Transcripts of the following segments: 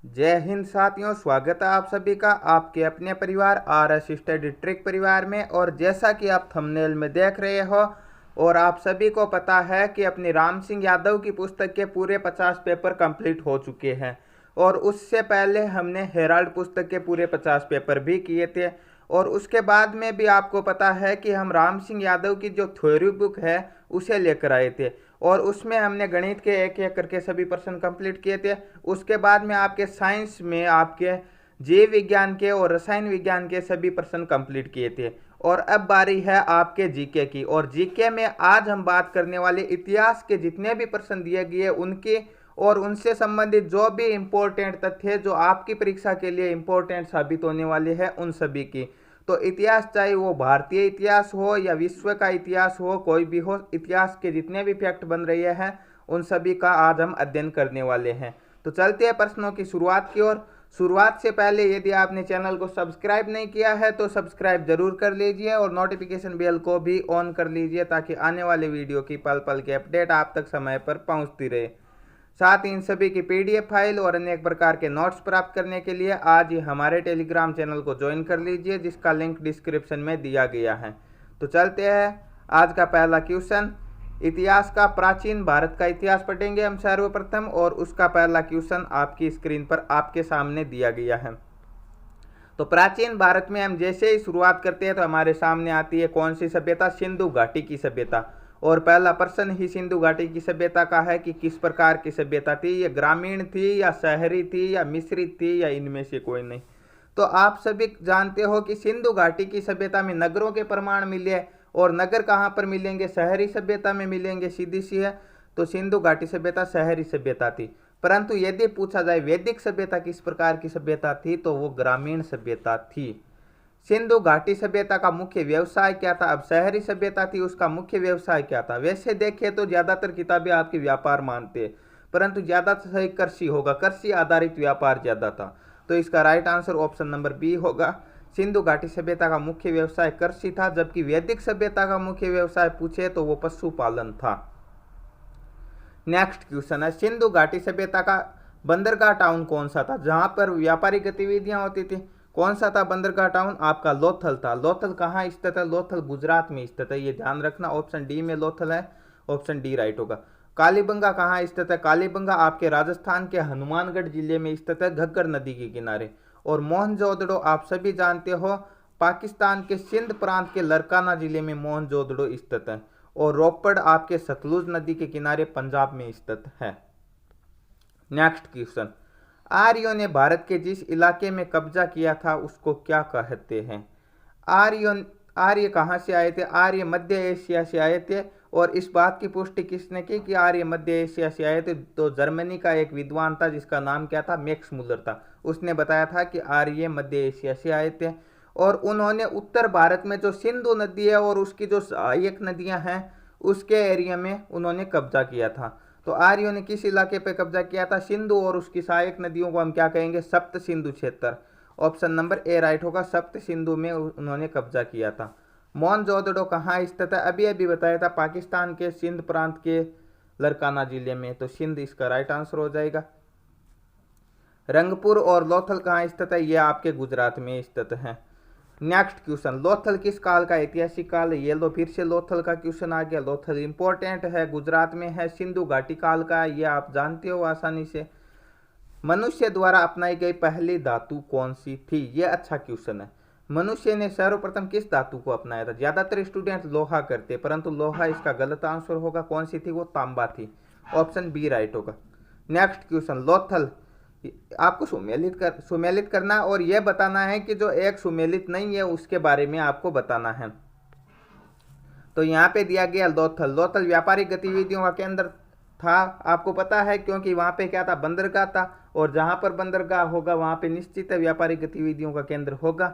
जय हिंद साथियों, स्वागत है आप सभी का आपके अपने परिवार RS स्टडी ट्रिक परिवार में। और जैसा कि आप थंबनेल में देख रहे हो और आप सभी को पता है कि अपनी राम सिंह यादव की पुस्तक के पूरे 50 पेपर कंप्लीट हो चुके हैं। और उससे पहले हमने हेराल्ड पुस्तक के पूरे 50 पेपर भी किए थे। और उसके बाद में भी आपको पता है कि हम राम सिंह यादव की जो थ्योरी बुक है उसे लेकर आए थे और उसमें हमने गणित के एक एक करके सभी प्रश्न कंप्लीट किए थे। उसके बाद में आपके साइंस में आपके जीव विज्ञान के और रसायन विज्ञान के सभी प्रश्न कंप्लीट किए थे। और अब बारी है आपके जीके की। और जीके में आज हम बात करने वाले इतिहास के जितने भी प्रश्न दिए गए उनके और उनसे संबंधित जो भी इम्पोर्टेंट तथ्य जो आपकी परीक्षा के लिए इम्पोर्टेंट साबित होने वाले हैं उन सभी की। तो इतिहास चाहे वो भारतीय इतिहास हो या विश्व का इतिहास हो, कोई भी हो, इतिहास के जितने भी फैक्ट बन रहे हैं उन सभी का आज हम अध्ययन करने वाले हैं। तो चलते हैं प्रश्नों की शुरुआत की ओर। शुरुआत से पहले यदि आपने चैनल को सब्सक्राइब नहीं किया है तो सब्सक्राइब जरूर कर लीजिए और नोटिफिकेशन बेल को भी ऑन कर लीजिए ताकि आने वाले वीडियो की पल पल की अपडेट आप तक समय पर पहुंचती रहे। साथ ही इन सभी की PDF फाइल और अनेक प्रकार के नोट्स प्राप्त करने के लिए आज ही हमारे टेलीग्राम चैनल को ज्वाइन कर लीजिए जिसका लिंक डिस्क्रिप्शन में दिया गया है। तो चलते हैं आज का पहला क्वेश्चन। इतिहास का प्राचीन भारत का इतिहास पढ़ेंगे हम सर्वप्रथम और उसका पहला क्वेश्चन आपकी स्क्रीन पर आपके सामने दिया गया है। तो प्राचीन भारत में हम जैसे ही शुरुआत करते हैं तो हमारे सामने आती है कौन सी सभ्यता? सिंधु घाटी की सभ्यता। और पहला प्रश्न ही सिंधु घाटी की सभ्यता का है कि किस प्रकार की सभ्यता थी, ये ग्रामीण थी या शहरी थी या मिश्रित थी या इनमें से कोई नहीं। तो आप सभी जानते हो कि सिंधु घाटी की सभ्यता में नगरों के प्रमाण मिले और नगर कहाँ पर मिलेंगे? शहरी सभ्यता में मिलेंगे, सीधी सी है। तो सिंधु घाटी सभ्यता शहरी सभ्यता थी। परंतु यदि पूछा जाए वैदिक सभ्यता किस प्रकार की सभ्यता थी तो वो ग्रामीण सभ्यता थी। सिंधु घाटी सभ्यता का मुख्य व्यवसाय क्या था? अब शहरी सभ्यता थी, उसका मुख्य व्यवसाय क्या था? वैसे देखें तो ज्यादातर किताबें आपकी व्यापार मानते हैं, परंतु ज्यादा सही कृषि होगा, कृषि आधारित व्यापार ज्यादा था। तो इसका right answer option number B होगा। सिंधु घाटी सभ्यता का मुख्य व्यवसाय कृषि था, जबकि वैदिक सभ्यता का मुख्य व्यवसाय पूछे तो वो पशुपालन था। नेक्स्ट क्वेश्चन है, सिंधु घाटी सभ्यता का बंदरगाह टाउन कौन सा था जहां पर व्यापारिक गतिविधियां होती थी? कौन सा था बंदरगाह टाउन? आपका लोथल था। लोथल कहाँ स्थित है? लोथल गुजरात में स्थित है, ये ध्यान रखना। ऑप्शन डी में लोथल है, ऑप्शन डी राइट होगा। कालीबंगा कहाँ स्थित है? कालीबंगा आपके राजस्थान के हनुमानगढ़ जिले में स्थित है, घग्गर नदी के किनारे। और मोहनजोदड़ो आप सभी जानते हो पाकिस्तान के सिंध प्रांत के लरकाना जिले में मोहनजोदड़ो स्थित है। और रोपड़ आपके सतलुज नदी के किनारे पंजाब में स्थित है। नेक्स्ट क्वेश्चन, आर्यों ने भारत के जिस इलाके में कब्जा किया था उसको क्या कहते हैं? आर्य कहाँ से आए थे? आर्य मध्य एशिया से आए थे। और इस बात की पुष्टि किसने की कि आर्य मध्य एशिया से आए थे? तो जर्मनी का एक विद्वान था जिसका नाम क्या था? मैक्स मुलर था। उसने बताया था कि आर्य मध्य एशिया से आए थे। और उन्होंने उत्तर भारत में जो सिंधु नदी है और उसकी जो सहायक नदियां हैं उसके एरिया में उन्होंने कब्जा किया था। तो आर्यों ने किस इलाके पर कब्जा किया था? सिंधु और उसकी सहायक नदियों को हम क्या कहेंगे? सप्त सिंधु क्षेत्र। ऑप्शन नंबर ए राइट होगा, सप्त सिंधु में उन्होंने कब्जा किया था। मोहनजोदड़ो कहाँ स्थित है? अभी अभी बताया था, पाकिस्तान के सिंध प्रांत के लरकाना जिले में। तो सिंध इसका राइट आंसर हो जाएगा। रंगपुर और लोथल कहाँ स्थित है? ये आपके गुजरात में स्थित है। नेक्स्ट क्वेश्चन, लोथल किस काल का ऐतिहासिक काल है? ये लो फिर से लोथल का क्वेश्चन आ गया। लोथल इंपॉर्टेंट है, गुजरात में है, सिंधु घाटी काल का है, ये आप जानते हो आसानी से। मनुष्य द्वारा अपनाई गई पहली धातु कौन सी थी? ये अच्छा क्वेश्चन है। मनुष्य ने सर्वप्रथम किस धातु को अपनाया था? ज्यादातर स्टूडेंट लोहा करते, परंतु लोहा इसका गलत आंसर होगा। कौन सी थी? वो तांबा थी। ऑप्शन बी राइट होगा। नेक्स्ट क्वेश्चन, लोथल आपको सुमेलित करना और यह बताना है कि जो एक सुमेलित नहीं है उसके बारे में आपको बताना है। तो यहाँ पे दिया गया लोथल। लोथल व्यापारिक गतिविधियों का केंद्र था, आपको पता है, क्योंकि वहाँ पे क्या था? बंदरगाह था। और जहाँ पर बंदरगाह होगा वहाँ पे निश्चित है व्यापारिक गतिविधियों का केंद्र होगा।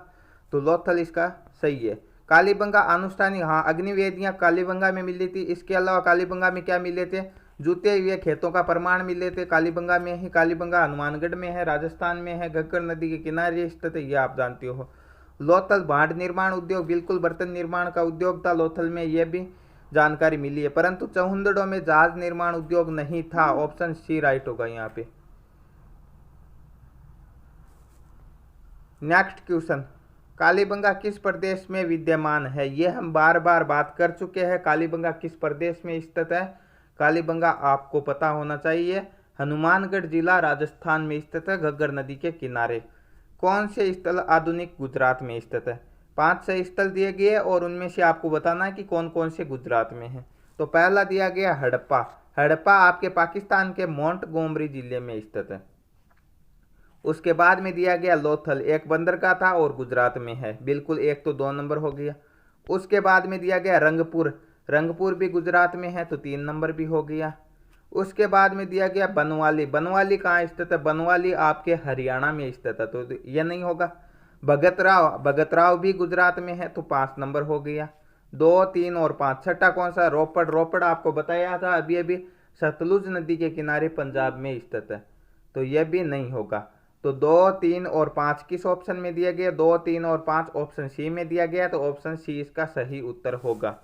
तो लोथल इसका सही है। कालीबंगा अनुष्ठानिक, हाँ, अग्निवेदियाँ कालीबंगा में मिली थी। इसके अलावा कालीबंगा में क्या मिले थे? जूते हुए खेतों का प्रमाण मिले थे कालीबंगा में ही। कालीबंगा हनुमानगढ़ में है, राजस्थान में है, घग्गर नदी के किनारे स्थित है, ये आप जानते हो। लोथल भांड निर्माण उद्योग, बिल्कुल बर्तन निर्माण का उद्योग था लोथल में, यह भी जानकारी मिली है। परंतु चौहंदड़ों में जहाज निर्माण उद्योग नहीं था। ऑप्शन सी राइट होगा यहाँ पे। नेक्स्ट क्वेश्चन, कालीबंगा किस प्रदेश में विद्यमान है? ये हम बार बार बात कर चुके हैं। कालीबंगा किस प्रदेश में स्थित है? कालीबंगा आपको पता होना चाहिए, हनुमानगढ़ जिला राजस्थान में स्थित है, घग्गर नदी के किनारे। कौन से स्थल आधुनिक गुजरात में स्थित है? 5 से स्थल दिए गए और उनमें से आपको बताना है कि कौन कौन से गुजरात में है। तो पहला दिया गया हड़प्पा। हड़प्पा आपके पाकिस्तान के मोंटगोमरी जिले में स्थित है। उसके बाद में दिया गया लोथल, एक बंदरगाह था और गुजरात में है, बिल्कुल, एक तो 2 नंबर हो गया। उसके बाद में दिया गया रंगपुर, रंगपुर भी गुजरात में है, तो 3 नंबर भी हो गया। उसके बाद में दिया गया बनवाली, बनवाली कहाँ स्थित है? बनवाली आपके हरियाणा में स्थित है, तो यह नहीं होगा। भगतराव, भगतराव भी गुजरात में है, तो 5 नंबर हो गया। 2, 3 और 5। छठा कौन सा? रोपड़, रोपड़ आपको बताया था अभी अभी, सतलुज नदी के किनारे पंजाब में स्थित है, तो यह भी नहीं होगा। तो 2, 3 और 5 किस ऑप्शन में दिया गया? 2, 3 और 5 ऑप्शन सी में दिया गया, तो ऑप्शन सी इसका सही उत्तर होगा।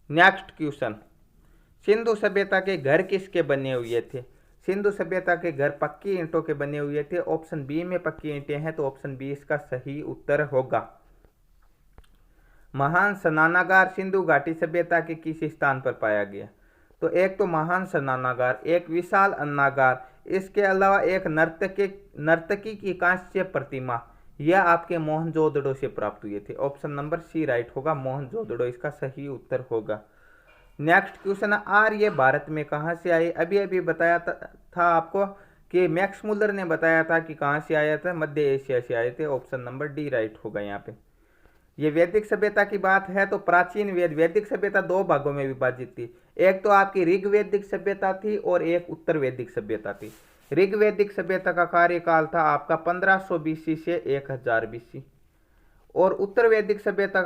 नेक्स्ट क्वेश्चन, सिंधु सभ्यता के घर किसके बने हुए थे? सिंधु सभ्यता के घर पक्की ईंटों के बने हुए थे। ऑप्शन बी में पक्की ईंटें हैं, तो ऑप्शन बी इसका सही उत्तर होगा। महान स्नानागार सिंधु घाटी सभ्यता के किस स्थान पर पाया गया? तो एक तो महान स्नानागार, एक विशाल अन्नागार, इसके अलावा एक नर्तकी की कांस्य प्रतिमा, यह आपके मोहनजोदड़ो से प्राप्त हुए थे। ऑप्शन नंबर सी राइट होगा, मोहनजोदड़ो इसका सही उत्तर होगा। नेक्स्ट क्वेश्चन, आर्य भारत में कहाँ से आए? अभी अभी बताया था आपको कि मैक्स मुलर ने बताया था कि कहाँ से आया था, मध्य एशिया से आए थे। ऑप्शन नंबर डी राइट होगा यहाँ पे। ये वैदिक सभ्यता की बात है, तो प्राचीन वैदिक सभ्यता 2 भागों में विभाजित थी। एक तो आपकी ऋग वैदिक सभ्यता थी और एक उत्तर वैदिक सभ्यता थी। ऋग वैदिक सभ्यता का कार्यकाल था आपका 1500 बीसी से 1000 बीसी, और उत्तर वैदिक सभ्यता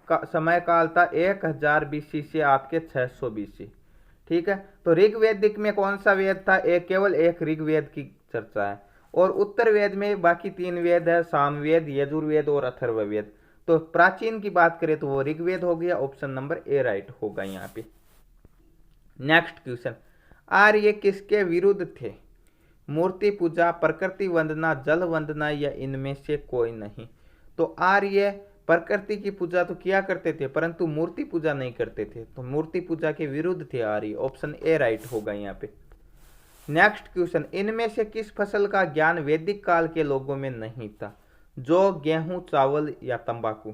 का समय काल था 1000 बीसी से आपके 600 बीसी। ठीक है, तो ऋग वैदिक में कौन सा वेद था? केवल एक ऋग वेद की चर्चा है, और उत्तर वेद में बाकी 3 वेद है, सामवेद, यजुर्वेद और अथर्ववेद। तो प्राचीन की बात करें तो वो ऋग्वेद हो गया, ऑप्शन नंबर ए राइट होगा यहाँ पे। नेक्स्ट क्वेश्चन, आर्य किसके विरुद्ध थे? मूर्ति पूजा, प्रकृति वंदना, जल वंदना, या इनमें से कोई नहीं? तो आर्य प्रकृति की पूजा तो किया करते थे, परंतु मूर्ति पूजा नहीं करते थे, तो मूर्ति पूजा के विरुद्ध थे आर्य, ऑप्शन ए राइट होगा यहाँ पे। नेक्स्ट क्वेश्चन, इनमें से किस फसल का ज्ञान वैदिक काल के लोगों में नहीं था? जौ, गेहूं, चावल या तंबाकू?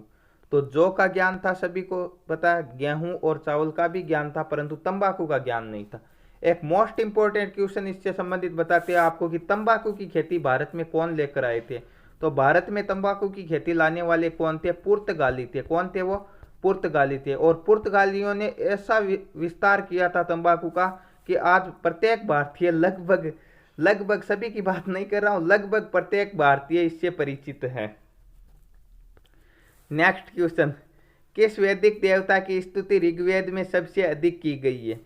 तो जौ का ज्ञान था, सभी को पता है, गेहूं और चावल का भी ज्ञान था, परंतु तंबाकू का ज्ञान नहीं था। एक मोस्ट इंपॉर्टेंट क्वेश्चन इससे संबंधित बताते हैं आपको कि तंबाकू की खेती भारत में कौन लेकर आए थे? तो भारत में तंबाकू की खेती लाने वाले कौन थे? पुर्तगाली थे। कौन थे वो? पुर्तगाली थे। और पुर्तगालियों ने ऐसा विस्तार किया था तंबाकू का कि आज प्रत्येक भारतीय, लगभग सभी की बात नहीं कर रहा हूं, लगभग प्रत्येक भारतीय इससे परिचित है। नेक्स्ट क्वेश्चन, किस वैदिक देवता की स्तुति ऋग्वेद में सबसे अधिक की गई है?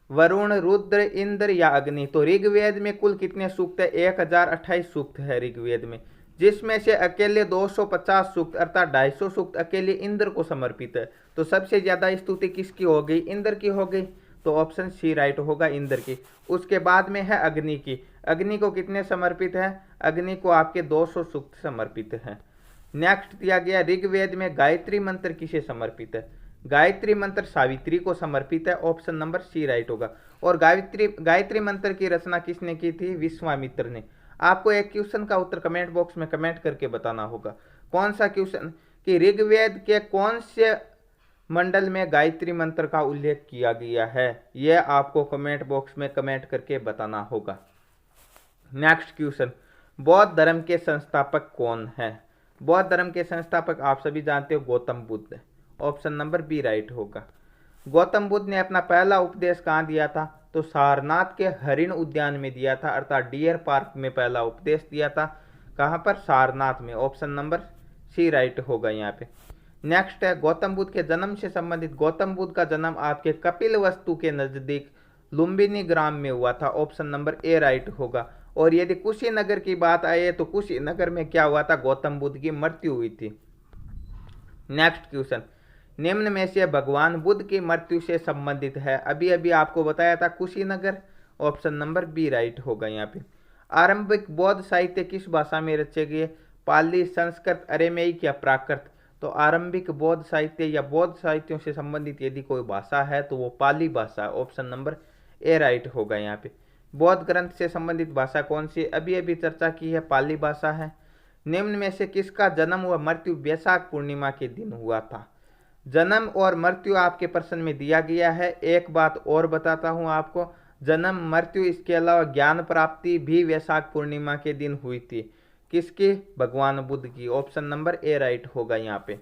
वरुण, रुद्र, इंद्र या अग्नि? तो ऋग्वेद में कुल कितने सूक्त है? 1028 सूक्त है ऋग्वेद में, जिसमें से अकेले 250 सूक्त अर्थात 250 सूक्त अकेले इंद्र को समर्पित है। तो सबसे ज्यादा स्तुति किसकी हो गई? इंद्र की हो गई, तो ऑप्शन सी राइट होगा, इंद्र की। उसके बाद में है अग्नि की। अग्नि को कितने समर्पित है? अग्नि को आपके 200 सूक्त समर्पित है। नेक्स्ट दिया गया, ऋग्वेद में गायत्री मंत्र किसे समर्पित है? गायत्री मंत्र सावित्री को समर्पित है, ऑप्शन नंबर सी राइट होगा। और गायत्री मंत्र की रचना किसने की थी? विश्वामित्र ने। आपको एक क्वेश्चन का उत्तर कमेंट बॉक्स में कमेंट करके बताना होगा। कौन सा क्वेश्चन? कि ऋग्वेद के कौन से मंडल में गायत्री मंत्र का उल्लेख किया गया है, यह आपको कमेंट बॉक्स में कमेंट करके बताना होगा। नेक्स्ट क्वेश्चन, बौद्ध धर्म के संस्थापक कौन है? बौद्ध धर्म के संस्थापक आप सभी जानते हो, Gautam Buddha. Option number B right होगा। गौतम बुद्ध ने अपना पहला उपदेश कहाँ दिया था? तो सारनाथ के हरिण उद्यान में दिया था, अर्थात डियर पार्क में पहला उपदेश दिया था। कहाँ पर? सारनाथ में। ऑप्शन नंबर सी राइट होगा यहाँ पे। नेक्स्ट है, गौतम बुद्ध के जन्म से संबंधित। गौतम बुद्ध का जन्म आपके कपिलवस्तु के नजदीक लुम्बिनी ग्राम में हुआ था, ऑप्शन नंबर ए राइट होगा। और यदि कुशीनगर की बात आए तो कुशीनगर में क्या हुआ था? गौतम बुद्ध की मृत्यु हुई थी। नेक्स्ट क्वेश्चन, निम्न में से भगवान बुद्ध की मृत्यु से संबंधित है? अभी अभी आपको बताया था Kushinagar, option number B right होगा यहाँ पे। आरंभिक बौद्ध साहित्य किस भाषा में रचे गए? पाली, संस्कृत, अरेमेइक या प्राकृत। तो आरंभिक बौद्ध साहित्य या बौद्ध साहित्यों से संबंधित यदि कोई भाषा है तो वो पाली भाषा, ऑप्शन नंबर ए राइट होगा यहाँ पे। बौद्ध ग्रंथ से संबंधित भाषा कौन सी, अभी अभी चर्चा की है, पाली भाषा है। निम्न में से किसका जन्म व मृत्यु वैशाख पूर्णिमा के दिन हुआ था। जन्म और मृत्यु आपके प्रश्न में दिया गया है। एक बात और बताता हूँ आपको, जन्म मृत्यु इसके अलावा ज्ञान प्राप्ति भी वैशाख पूर्णिमा के दिन हुई थी। किसकी, भगवान बुद्ध की, ऑप्शन नंबर ए राइट होगा यहाँ पे।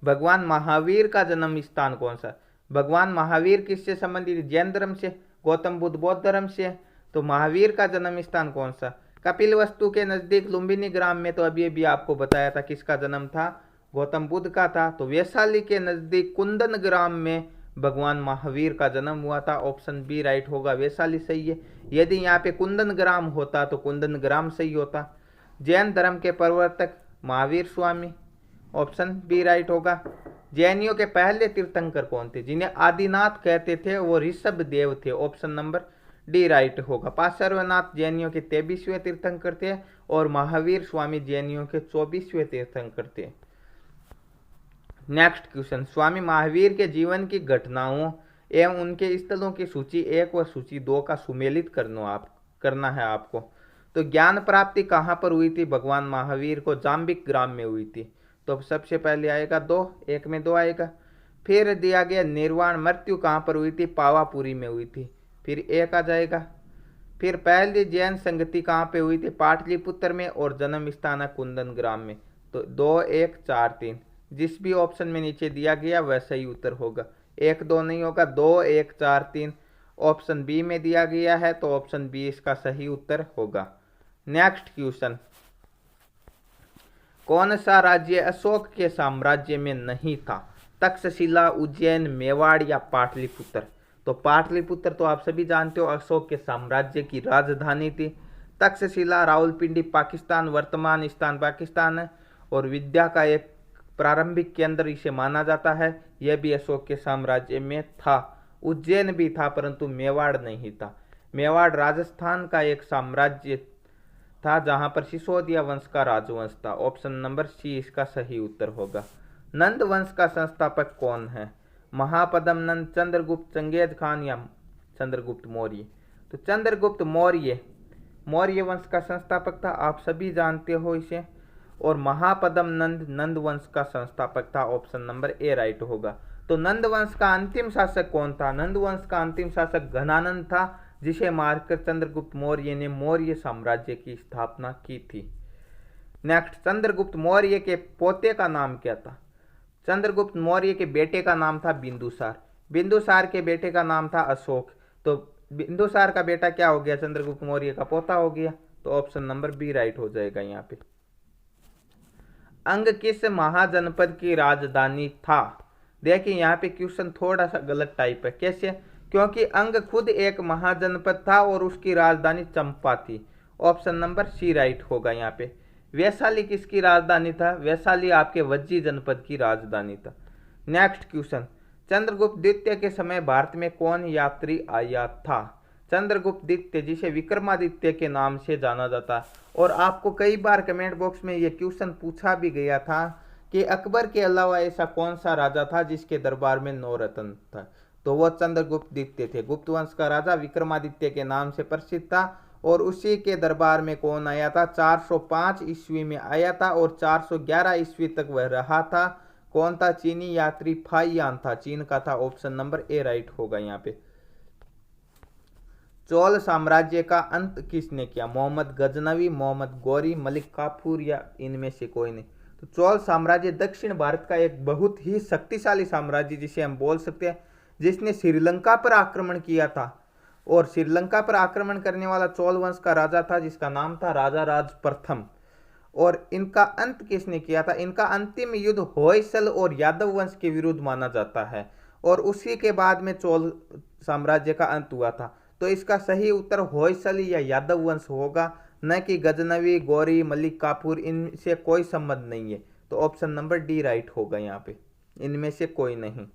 भगवान महावीर का जन्म स्थान कौन सा, भगवान महावीर किससे संबंधित, जैन धर्म से, गौतम बुद्ध बौद्ध धर्म से। तो महावीर का जन्म स्थान कौन सा, कपिलवस्तु के नजदीक लुम्बिनी ग्राम में। तो अभी अभी आपको बताया था किसका जन्म था, गौतम बुद्ध का था। तो वैशाली के नजदीक कुंदन ग्राम में भगवान महावीर का जन्म हुआ था, ऑप्शन बी राइट होगा, वैशाली सही है। यदि यहाँ पे कुंदन ग्राम होता तो कुंदन ग्राम सही होता। जैन धर्म के प्रवर्तक Mahavir Swami, option B right होगा। जैनियों के पहले तीर्थंकर कौन थे, जिन्हें आदिनाथ कहते थे, वो ऋषभ देव थे, ऑप्शन नंबर डी राइट होगा। पार्श्वनाथ जैनियों के 23वें तीर्थंकर थे और महावीर स्वामी जैनियों के 24वें तीर्थंकर थे। नेक्स्ट क्वेश्चन, स्वामी महावीर के जीवन की घटनाओं एवं उनके स्थलों की सूची 1 व सूची 2 का सुमेलित करना है आपको। तो ज्ञान प्राप्ति कहाँ पर हुई थी, भगवान महावीर को जाम्बिक ग्राम में हुई थी। तो सबसे पहले आएगा 2, 1 में 2 आएगा। फिर दिया गया निर्वाण मृत्यु कहाँ पर हुई थी, पावापुरी में हुई थी, फिर 1 आ जाएगा। फिर पहली जैन संगति कहाँ पे हुई थी, पाटलिपुत्र में, और जन्म स्थान है कुंदन ग्राम में। तो 2, 1, 4, 3 जिस भी ऑप्शन में नीचे दिया गया वह सही उत्तर होगा। 1, 2 नहीं होगा, 2, 1, 4, 3 ऑप्शन बी में दिया गया है, तो ऑप्शन बी इसका सही उत्तर होगा। नेक्स्ट क्वेश्चन, कौन सा राज्य अशोक के साम्राज्य में नहीं था, तक्षशिला, उज्जैन, मेवाड़ या पाटलिपुत्र। तो पाटलिपुत्र तो आप सभी जानते हो अशोक के साम्राज्य की राजधानी थी। तक्षशिला रावलपिंडी पाकिस्तान, वर्तमान स्थान पाकिस्तान है, और विद्या का एक प्रारंभिक केंद्र इसे माना जाता है, यह भी अशोक के साम्राज्य में था। उज्जैन भी था परंतु मेवाड़ नहीं था। मेवाड़ राजस्थान का एक साम्राज्य था जहां पर सिसोदिया वंश का राजवंश था, ऑप्शन नंबर सी इसका सही उत्तर होगा। नंद वंश का संस्थापक कौन है, महापद्म नंद, चंद्रगुप्त, चंगेज खान या चंद्रगुप्त मौर्य। तो चंद्रगुप्त मौर्य मौर्य वंश का संस्थापक था, आप सभी जानते हो इसे। और महापद्म नंद नंद वंश का संस्थापक था, ऑप्शन नंबर ए राइट होगा। तो नंद वंश का अंतिम शासक कौन था, नंद वंश का अंतिम शासक घनानंद था, जिसे मारकर चंद्रगुप्त मौर्य ने मौर्य साम्राज्य की स्थापना की थी। नेक्स्ट, चंद्रगुप्त मौर्य के पोते का नाम क्या था, चंद्रगुप्त मौर्य के बेटे का नाम था बिंदुसार, बिंदुसार के बेटे का नाम था अशोक। तो बिंदुसार का बेटा क्या हो गया, चंद्रगुप्त मौर्य का पोता हो गया। तो ऑप्शन नंबर बी राइट हो जाएगा यहाँ पे। अंग किस महाजनपद की राजधानी था। देखिए यहाँ पे क्वेश्चन थोड़ा सा गलत टाइप है, कैसे, क्योंकि अंग खुद एक महाजनपद था और उसकी राजधानी चंपा थी, ऑप्शन नंबर सी राइट होगा यहाँ पे। वैशाली किसकी राजधानी था, वैशाली आपके वज्जी जनपद की राजधानी था। नेक्स्ट क्वेश्चन, चंद्रगुप्त द्वितीय के समय भारत में कौन यात्री आया था। चंद्रगुप्त द्वितीय जिसे विक्रमादित्य के नाम से जाना जाता है, और आपको कई बार कमेंट बॉक्स में ये क्वेश्चन पूछा भी गया था कि अकबर के अलावा ऐसा कौन सा राजा था जिसके दरबार में 9 रत्न था। तो वो चंद्रगुप्त द्वितीय थे। गुप्त वंश का राजा विक्रमादित्य के नाम से प्रसिद्ध था, और उसी के दरबार में कौन आया था, 405 ईस्वी में आया था और 411 ईस्वी तक वह रहा था। कौन था, चीनी यात्री फाइयान था, चीन का था, ऑप्शन नंबर ए राइट होगा यहाँ पे। चोल साम्राज्य का अंत किसने किया, मोहम्मद गजनवी, मोहम्मद गौरी, मलिक काफूर या इनमें से कोई नहीं। तो चोल साम्राज्य दक्षिण भारत का एक बहुत ही शक्तिशाली साम्राज्य जिसे हम बोल सकते हैं, जिसने श्रीलंका पर आक्रमण किया था, और श्रीलंका पर आक्रमण करने वाला चोल वंश का राजा था जिसका नाम था राजा राज प्रथम। और इनका अंत किसने किया था, इनका अंतिम युद्ध होयसल और यादव वंश के विरुद्ध माना जाता है, और उसी के बाद में चोल साम्राज्य का अंत हुआ था। तो इसका सही उत्तर होयसल या यादव वंश होगा, न कि गजनवी, गौरी, मलिक काफूर, इनसे कोई संबंध नहीं है। तो ऑप्शन नंबर डी राइट होगा यहाँ पे, इनमें से कोई नहीं।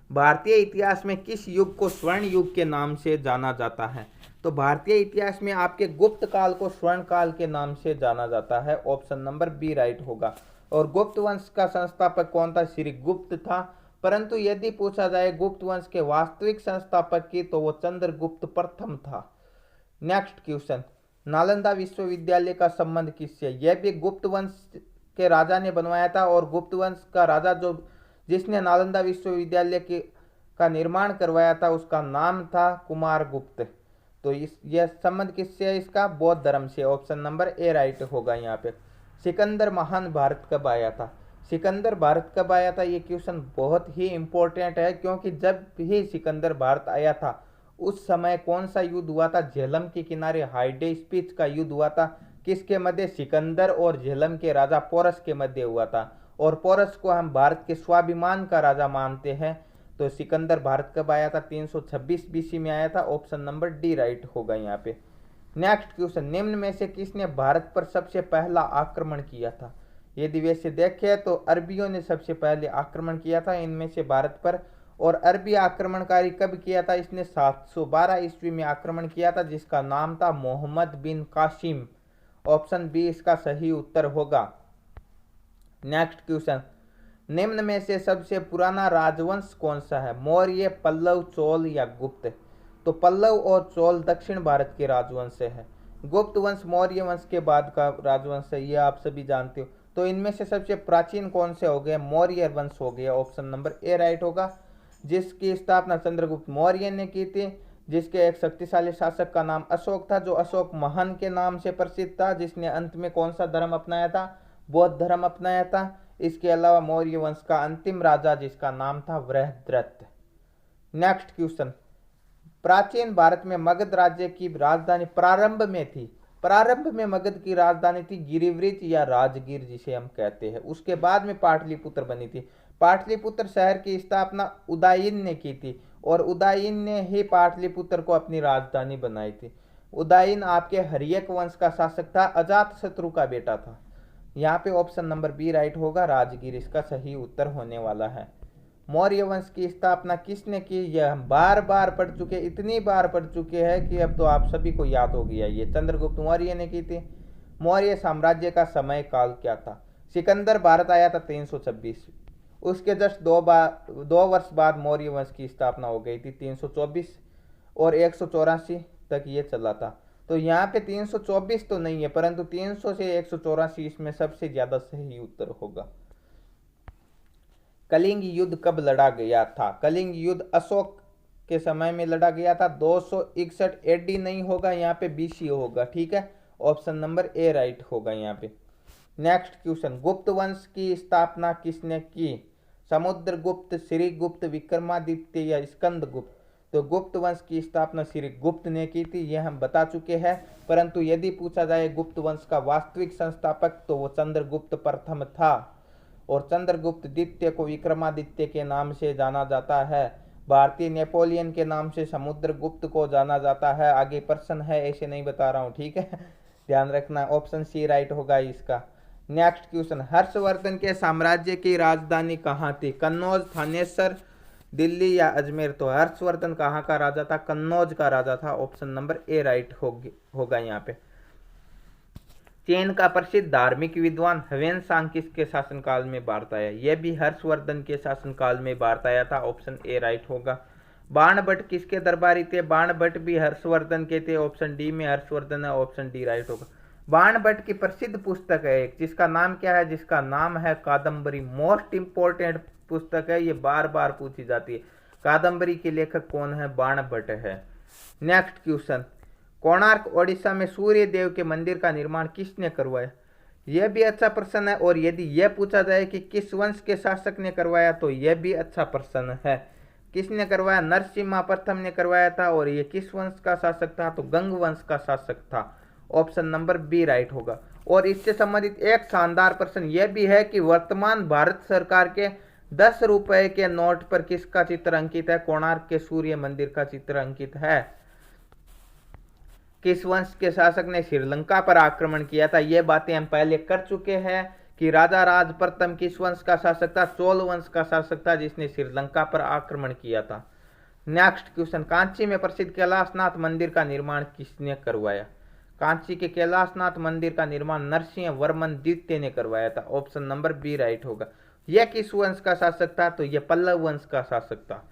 भारतीय इतिहास में किस युग को स्वर्ण युग के नाम से जाना जाता है। तो भारतीय इतिहास में आपके गुप्त काल को स्वर्ण काल के नाम से जाना जाता है। ऑप्शन नंबर बी राइट होगा। और गुप्त वंश का संस्थापक कौन था? श्री गुप्त था। परंतु यदि पूछा जाए गुप्त वंश के वास्तविक संस्थापक की, तो वो चंद्रगुप्त प्रथम था। नेक्स्ट क्वेश्चन, नालंदा विश्वविद्यालय का संबंध किससे? यह भी गुप्त वंश के राजा ने बनवाया था। और गुप्त वंश का राजा जिसने नालंदा विश्वविद्यालय का निर्माण करवाया था, उसका नाम था कुमारगुप्त। तो यह संबंध किससे है इसका? बौद्ध धर्म से। ऑप्शन नंबर ए राइट होगा यहाँ पे। सिकंदर महान भारत कब आया था? सिकंदर भारत कब आया था? ये क्वेश्चन बहुत ही इंपॉर्टेंट है, क्योंकि जब भी सिकंदर भारत आया था उस समय कौन सा युद्ध हुआ था? झेलम के किनारे हाइडे स्पीच का युद्ध हुआ था। किसके मध्य? सिकंदर और झेलम के राजा पोरस के मध्य हुआ था। और पोरस को हम भारत के स्वाभिमान का राजा मानते हैं। तो सिकंदर भारत कब आया था? 326 बीसी में आया था। ऑप्शन नंबर डी राइट होगा यहाँ पे। नेक्स्ट क्वेश्चन, निम्न में से किसने भारत पर सबसे पहला आक्रमण किया था? यदि वैसे देखें तो अरबियों ने सबसे पहले आक्रमण किया था इनमें से भारत पर। और अरबी आक्रमणकारी कब किया था? इसने 712 ईस्वी में आक्रमण किया था, जिसका नाम था मोहम्मद बिन कासिम। ऑप्शन बी इसका सही उत्तर होगा। नेक्स्ट क्वेश्चन, निम्न में से सबसे पुराना राजवंश कौन सा है? मौर्य, पल्लव, चोल या गुप्त? तो पल्लव और चोल दक्षिण भारत के राजवंश है। गुप्त वंश मौर्य वंश के बाद का राजवंश है, ये आप सभी जानते हो। तो इनमें से सबसे प्राचीन कौन से हो गए? मौर्य वंश हो गया। ऑप्शन नंबर ए राइट होगा। जिसकी स्थापना चंद्रगुप्त मौर्य ने की थी, जिसके एक शक्तिशाली शासक का नाम अशोक था, जो अशोक महान के नाम से प्रसिद्ध था, जिसने अंत में कौन सा धर्म अपनाया था? बौद्ध धर्म अपनाया था। इसके अलावा मौर्य वंश का अंतिम राजा जिसका नाम था वृहद्रथ। नेक्स्ट क्वेश्चन, प्राचीन भारत में मगध राज्य की राजधानी प्रारंभ में थी। प्रारंभ में मगध की राजधानी थी गिरिवृत या राजगीर जिसे हम कहते हैं। उसके बाद में पाटलिपुत्र बनी थी। पाटलिपुत्र शहर की स्थापना उदयन ने की थी और उदयन ने ही पाटलिपुत्र को अपनी राजधानी बनाई थी। उदयन आपके हर्यक वंश का शासक था, अजातशत्रु का बेटा था। यहाँ पे ऑप्शन नंबर बी राइट होगा, राजगीर इसका सही उत्तर होने वाला है। मौर्य वंश की स्थापना किसने की? यह हम बार बार पढ़ चुके, इतनी बार पढ़ चुके हैं कि अब तो आप सभी को याद हो गया। ये चंद्रगुप्त मौर्य ने की थी। मौर्य साम्राज्य का समय काल क्या था? सिकंदर भारत आया था 326। उसके जस्ट 2 वर्ष बाद मौर्य वंश की स्थापना हो गई थी 324 और 184 तक ये चला था। तो यहाँ पे 324 तो नहीं है, परंतु 300 से 184 इसमें सबसे ज्यादा सही उत्तर होगा। कलिंग युद्ध कब लड़ा गया था? कलिंग युद्ध अशोक के समय में लड़ा गया था। 261 एडी नहीं होगा, यहाँ पे बीसी होगा। ठीक है, ऑप्शन नंबर ए राइट होगा यहाँ पे। नेक्स्ट क्वेश्चन, गुप्त वंश की स्थापना किसने की? समुद्रगुप्त, श्रीगुप्त, विक्रमादित्य या स्कंदगुप्त? तो गुप्त वंश की स्थापना श्रीगुप्त ने की थी, यह हम बता चुके हैं। परंतु यदि पूछा जाए गुप्त वंश का वास्तविक संस्थापक, तो वो चंद्रगुप्त प्रथम था। और चंद्रगुप्त द्वितीय को विक्रमादित्य के नाम से जाना जाता है। भारतीय नेपोलियन के नाम से समुद्रगुप्त को जाना जाता है। आगे प्रश्न है, ऐसे नहीं बता रहा हूँ, ठीक है, ध्यान रखना। ऑप्शन सी राइट होगा इसका। नेक्स्ट क्वेश्चन, हर्षवर्धन के साम्राज्य की राजधानी कहाँ थी? कन्नौज, थानेसर, दिल्ली या अजमेर? तो हर्षवर्धन कहाँ का राजा था? कन्नौज का राजा था। ऑप्शन नंबर ए राइट होगा यहाँ पे। चीन का प्रसिद्ध धार्मिक विद्वान ह्वेनसांग किसके शासनकाल में भारत आया? यह भी हर्षवर्धन के शासनकाल में भारत आया था। ऑप्शन ए राइट होगा। बाणभट्ट किसके दरबारी थे? बाणभट्ट भी हर्षवर्धन के थे। ऑप्शन डी में हर्षवर्धन है, ऑप्शन डी राइट होगा। बाणभट्ट की प्रसिद्ध पुस्तक है एक, जिसका नाम क्या है? जिसका नाम है कादम्बरी। मोस्ट इंपोर्टेंट पुस्तक है, ये बार बार पूछी जाती है। कादम्बरी के लेखक कौन है? बाणभट्ट है। नेक्स्ट क्वेश्चन, कोणार्क ओडिशा में सूर्य देव के मंदिर का निर्माण किसने करवाया? यह भी अच्छा प्रश्न है। और यदि यह पूछा जाए कि किस वंश के शासक ने करवाया, तो यह भी अच्छा प्रश्न है। किसने करवाया? नरसिम्हा प्रथम ने करवाया था। और यह किस वंश का शासक था? तो गंग वंश का शासक था। ऑप्शन नंबर बी राइट होगा। और इससे संबंधित एक शानदार प्रश्न यह भी है कि वर्तमान भारत सरकार के 10 रुपए के नोट पर किसका चित्र अंकित है? कोणार्क के सूर्य मंदिर का चित्र अंकित है। किस वंश के शासक ने श्रीलंका पर आक्रमण किया था? ये बातें हम पहले कर चुके हैं कि राजा राज प्रथम किस वंश का शासक था? चोल वंश का शासक था, जिसने श्रीलंका पर आक्रमण किया था। नेक्स्ट क्वेश्चन, कांची में प्रसिद्ध कैलाशनाथ मंदिर का निर्माण किसने करवाया? कांची के कैलाशनाथ मंदिर का निर्माण नरसिंह वर्मन द्वितीय ने करवाया था। ऑप्शन नंबर बी राइट होगा। यह किस वंश का शासक था? तो यह पल्लव वंश का शासक था।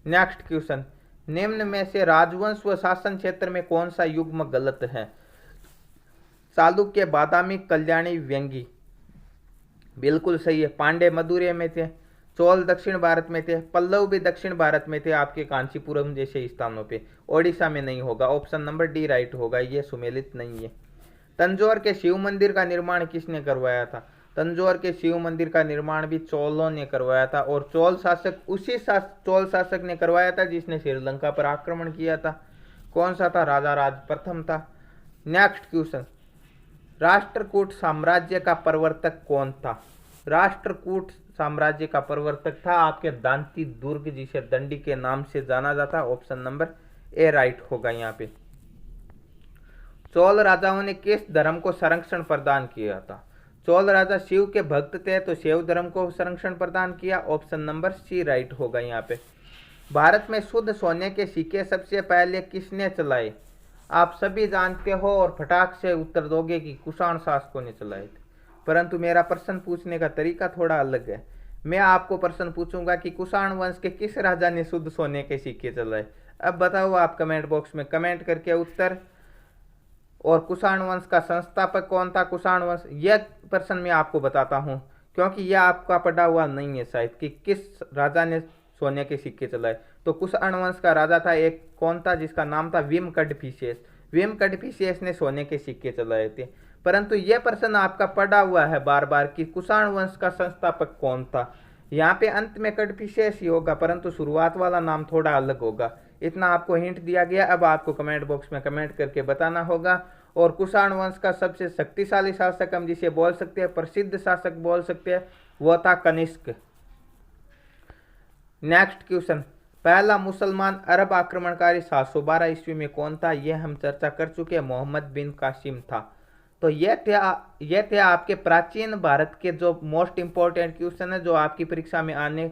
नेक्स्ट क्वेश्चन, निम्न में से राजवंश व शासन क्षेत्र में कौन सा युग्म गलत है? चालुक्य, बादामी, कल्याणी, व्यंगी। बिल्कुल सही है। पांडे मदुरै में थे, चोल दक्षिण भारत में थे, पल्लव भी दक्षिण भारत में थे आपके कांचीपुरम जैसे स्थानों पे। ओडिशा में नहीं होगा। ऑप्शन नंबर डी राइट होगा, ये सुमेलित नहीं है। तंजौर के शिव मंदिर का निर्माण किसने करवाया था? तंजौर के शिव मंदिर का निर्माण भी चोलों ने करवाया था, और चोल शासक ने करवाया था जिसने श्रीलंका पर आक्रमण किया था। कौन सा था? राजा राज प्रथम था। नेक्स्ट क्वेश्चन, राष्ट्रकूट साम्राज्य का प्रवर्तक कौन था? राष्ट्रकूट साम्राज्य का प्रवर्तक था आपके दांती दुर्ग, जिसे दंडी के नाम से जाना जाता। ऑप्शन नंबर ए राइट होगा यहाँ पे। चोल राजाओं ने किस धर्म को संरक्षण प्रदान किया था? चोल राजा शिव के भक्त थे, तो शिव धर्म को संरक्षण प्रदान किया। ऑप्शन नंबर सी राइट होगा यहाँ पे। भारत में शुद्ध सोने के सिक्के सबसे पहले किसने चलाए? आप सभी जानते हो और फटाक से उत्तर दोगे कि कुषाण शासकों ने चलाए थे, परंतु मेरा प्रश्न पूछने का तरीका थोड़ा अलग है। मैं आपको प्रश्न पूछूंगा कि कुषाण वंश के किस राजा ने शुद्ध सोने के सिक्के चलाए? अब बताओ आप कमेंट बॉक्स में कमेंट करके उत्तर। और कुषाण वंश का संस्थापक कौन था? कुषाण वंश, यह प्रश्न मैं आपको बताता हूँ क्योंकि यह आपका पढ़ा हुआ नहीं है शायद कि किस राजा ने सोने के सिक्के चलाए। तो कुषाण वंश का राजा था एक, कौन था? जिसका नाम था विमकडफिसेस। विमकडफिसेस ने सोने के सिक्के चलाए थे। परंतु यह प्रश्न आपका पढ़ा हुआ है बार बार कि कुषाण वंश का संस्थापक कौन था। यहाँ पे अंत में कडफिसेस ही होगा, परंतु शुरुआत वाला नाम थोड़ा अलग होगा। इतना आपको हिंट दिया गया। अब आपको कमेंट बॉक्स में कमेंट करके बताना होगा। और कुषाण वंश का सबसे शक्तिशाली शासक हम जिसे बोल सकते हैं, प्रसिद्ध शासक बोल सकते हैं, वो था कनिष्क। नेक्स्ट क्वेश्चन, पहला मुसलमान अरब आक्रमणकारी 712 ईस्वी में कौन था? यह हम चर्चा कर चुके हैं, मोहम्मद बिन कासिम था। तो ये थे आपके प्राचीन भारत के जो मोस्ट इंपॉर्टेंट क्वेश्चन है, जो आपकी परीक्षा में आने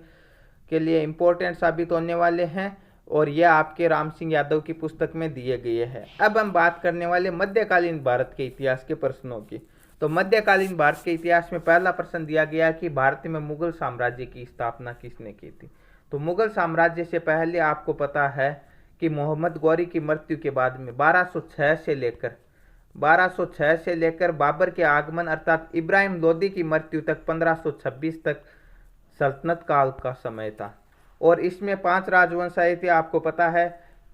के लिए इंपॉर्टेंट साबित होने वाले हैं, और यह आपके राम सिंह यादव की पुस्तक में दिए गए हैं। अब हम बात करने वाले मध्यकालीन भारत के इतिहास के प्रश्नों की। तो मध्यकालीन भारत के इतिहास में पहला प्रश्न दिया गया कि भारत में मुगल साम्राज्य की स्थापना किसने की थी? तो मुगल साम्राज्य से पहले आपको पता है कि मोहम्मद गौरी की मृत्यु के बाद में 1206 से लेकर बाबर के आगमन अर्थात इब्राहिम लोदी की मृत्यु तक 1526 तक सल्तनत काल का समय था। और इसमें 5 राजवंश आए थे। आपको पता है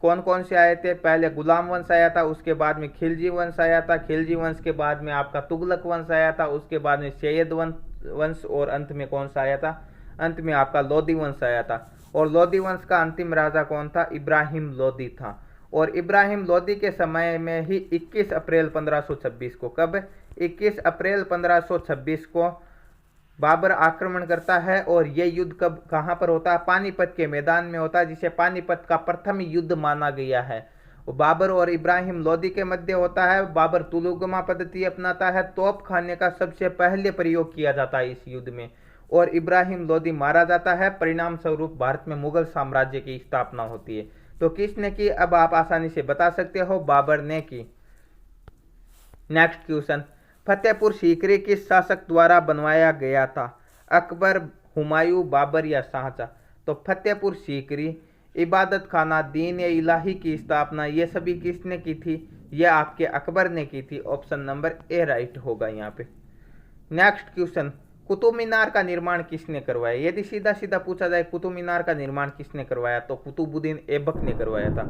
कौन कौन से आए थे? पहले गुलाम वंश आया था, उसके बाद में खिलजी वंश आया था, खिलजी वंश के बाद में आपका तुगलक वंश आया था, उसके बाद में सैयद वंश, और अंत में कौन सा आया था? अंत में आपका लोदी वंश आया था। और लोदी वंश का अंतिम राजा कौन था? इब्राहिम लोदी था। और इब्राहिम लोदी के समय में ही 21 अप्रैल 1526 को, कब? 21 अप्रैल 1526 को बाबर आक्रमण करता है। और यह युद्ध कब कहाँ पर होता है? पानीपत के मैदान में होता है, जिसे पानीपत का प्रथम युद्ध माना गया है। बाबर और इब्राहिम लोदी के मध्य होता है। बाबर तुलुगमा पद्धति अपनाता है, तोप खाने का सबसे पहले प्रयोग किया जाता है इस युद्ध में, और इब्राहिम लोदी मारा जाता है। परिणाम स्वरूप भारत में मुगल साम्राज्य की स्थापना होती है। तो किसने की? अब आप आसानी से बता सकते हो, बाबर ने की। नेक्स्ट क्वेश्चन, फतेहपुर सीकरी किस शासक द्वारा बनवाया गया था? अकबर, हुमायूं, बाबर या शाहजहां? तो फतेहपुर सीकरी, इबादत खाना, दीन इलाही की स्थापना, ये सभी किसने की थी? ये आपके अकबर ने की थी। ऑप्शन नंबर ए राइट होगा यहाँ पे। नेक्स्ट क्वेश्चन, कुतुब मीनार का निर्माण किसने करवाया? यदि सीधा सीधा पूछा जाए कुतुब मीनार का निर्माण किसने करवाया, तो कुतुबुद्दीन ऐबक ने करवाया था।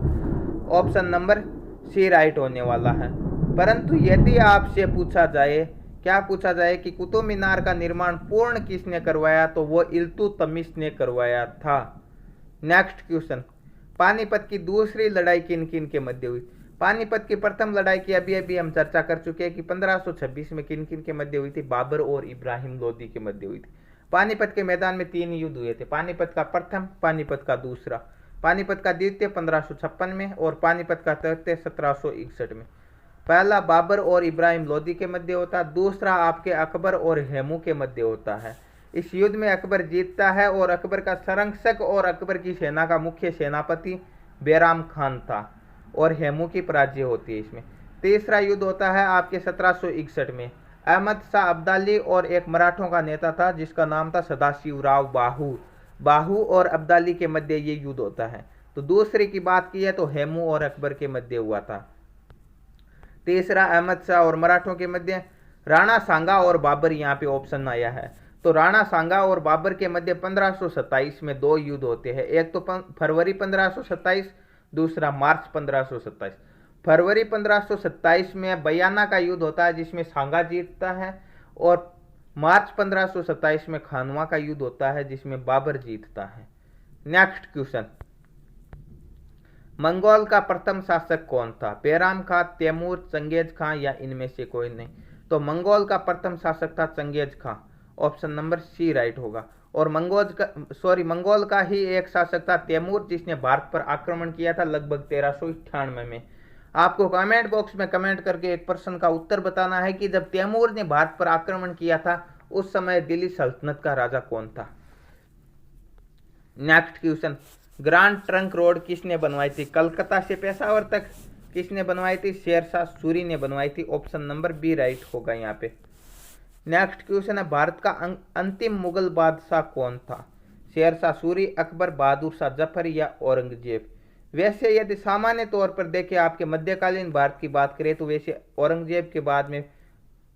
ऑप्शन नंबर सी राइट होने वाला है। परंतु यदि आपसे पूछा जाए, क्या पूछा जाए कि कुतुब मीनार का निर्माण पूर्ण किसने करवाया, तो वो इल्तुतमिश ने करवाया था। नेक्स्ट क्वेश्चन, पानीपत की दूसरी लड़ाई किन किन के मध्य हुई? पानीपत की प्रथम लड़ाई की अभी हम चर्चा कर चुके हैं कि 1526 में किन किन के मध्य हुई थी? बाबर और इब्राहिम लोदी के मध्य हुई थी। पानीपत के मैदान में 3 युद्ध हुए थे, पानीपत का प्रथम, पानीपत का दूसरा, पानीपत का द्वितीय 1556 में, और पानीपत का तृतीय 1761 में। पहला बाबर और इब्राहिम लोदी के मध्य होता है, दूसरा आपके अकबर और हेमू के मध्य होता है। इस युद्ध में अकबर जीतता है और अकबर का संरक्षक और अकबर की सेना का मुख्य सेनापति बैराम खान था और हेमू की पराजय होती है इसमें। तीसरा युद्ध होता है आपके 1761 में। अहमद शाह अब्दाली और एक मराठों का नेता था जिसका नाम था सदाशिवराव बाहू और अब्दाली के मध्य ये युद्ध होता है। तो दूसरे की बात की है तो हेमू और अकबर के मध्य हुआ था। तीसरा अहमद शाह और मराठों के मध्य राणा सांगा और बाबर यहाँ पे ऑप्शन आया है। तो राणा सांगा और बाबर के मध्य 1527 में दो युद्ध होते हैं, एक तो फरवरी 1527, दूसरा मार्च 1527। फरवरी 1527 में बयाना का युद्ध होता है जिसमें सांगा जीतता है और मार्च 1527 में खानवा का युद्ध होता है जिसमें बाबर जीतता है। नेक्स्ट क्वेश्चन, मंगोल का प्रथम शासक कौन था? बैराम खां, तैमूर, चंगेज खां या इनमें से कोई नहीं? तो मंगोल का प्रथम शासक था चंगेज खां, ऑप्शन नंबर सी राइट होगा। और मंगोल का ही एक शासक था तैमूर जिसने भारत पर आक्रमण किया था लगभग 1398 में। आपको कमेंट बॉक्स में कमेंट करके एक प्रश्न का उत्तर बताना है कि जब तैमूर ने भारत पर आक्रमण किया था उस समय दिल्ली सल्तनत का राजा कौन था? Next question, grand trunk road किसने बनवाई थी? कलकत्ता से पेशावर तक किसने बनवाई थी? शेरशाह सूरी ने बनवाई थी, ऑप्शन नंबर बी राइट होगा यहाँ पे। नेक्स्ट क्वेश्चन है, भारत का अंतिम मुगल बादशाह कौन था? शेरशाह सूरी, अकबर, बहादुर शाह जफर या औरंगजेब? वैसे यदि सामान्य तौर पर देखें आपके मध्यकालीन भारत की बात करें तो वैसे औरंगजेब के बाद में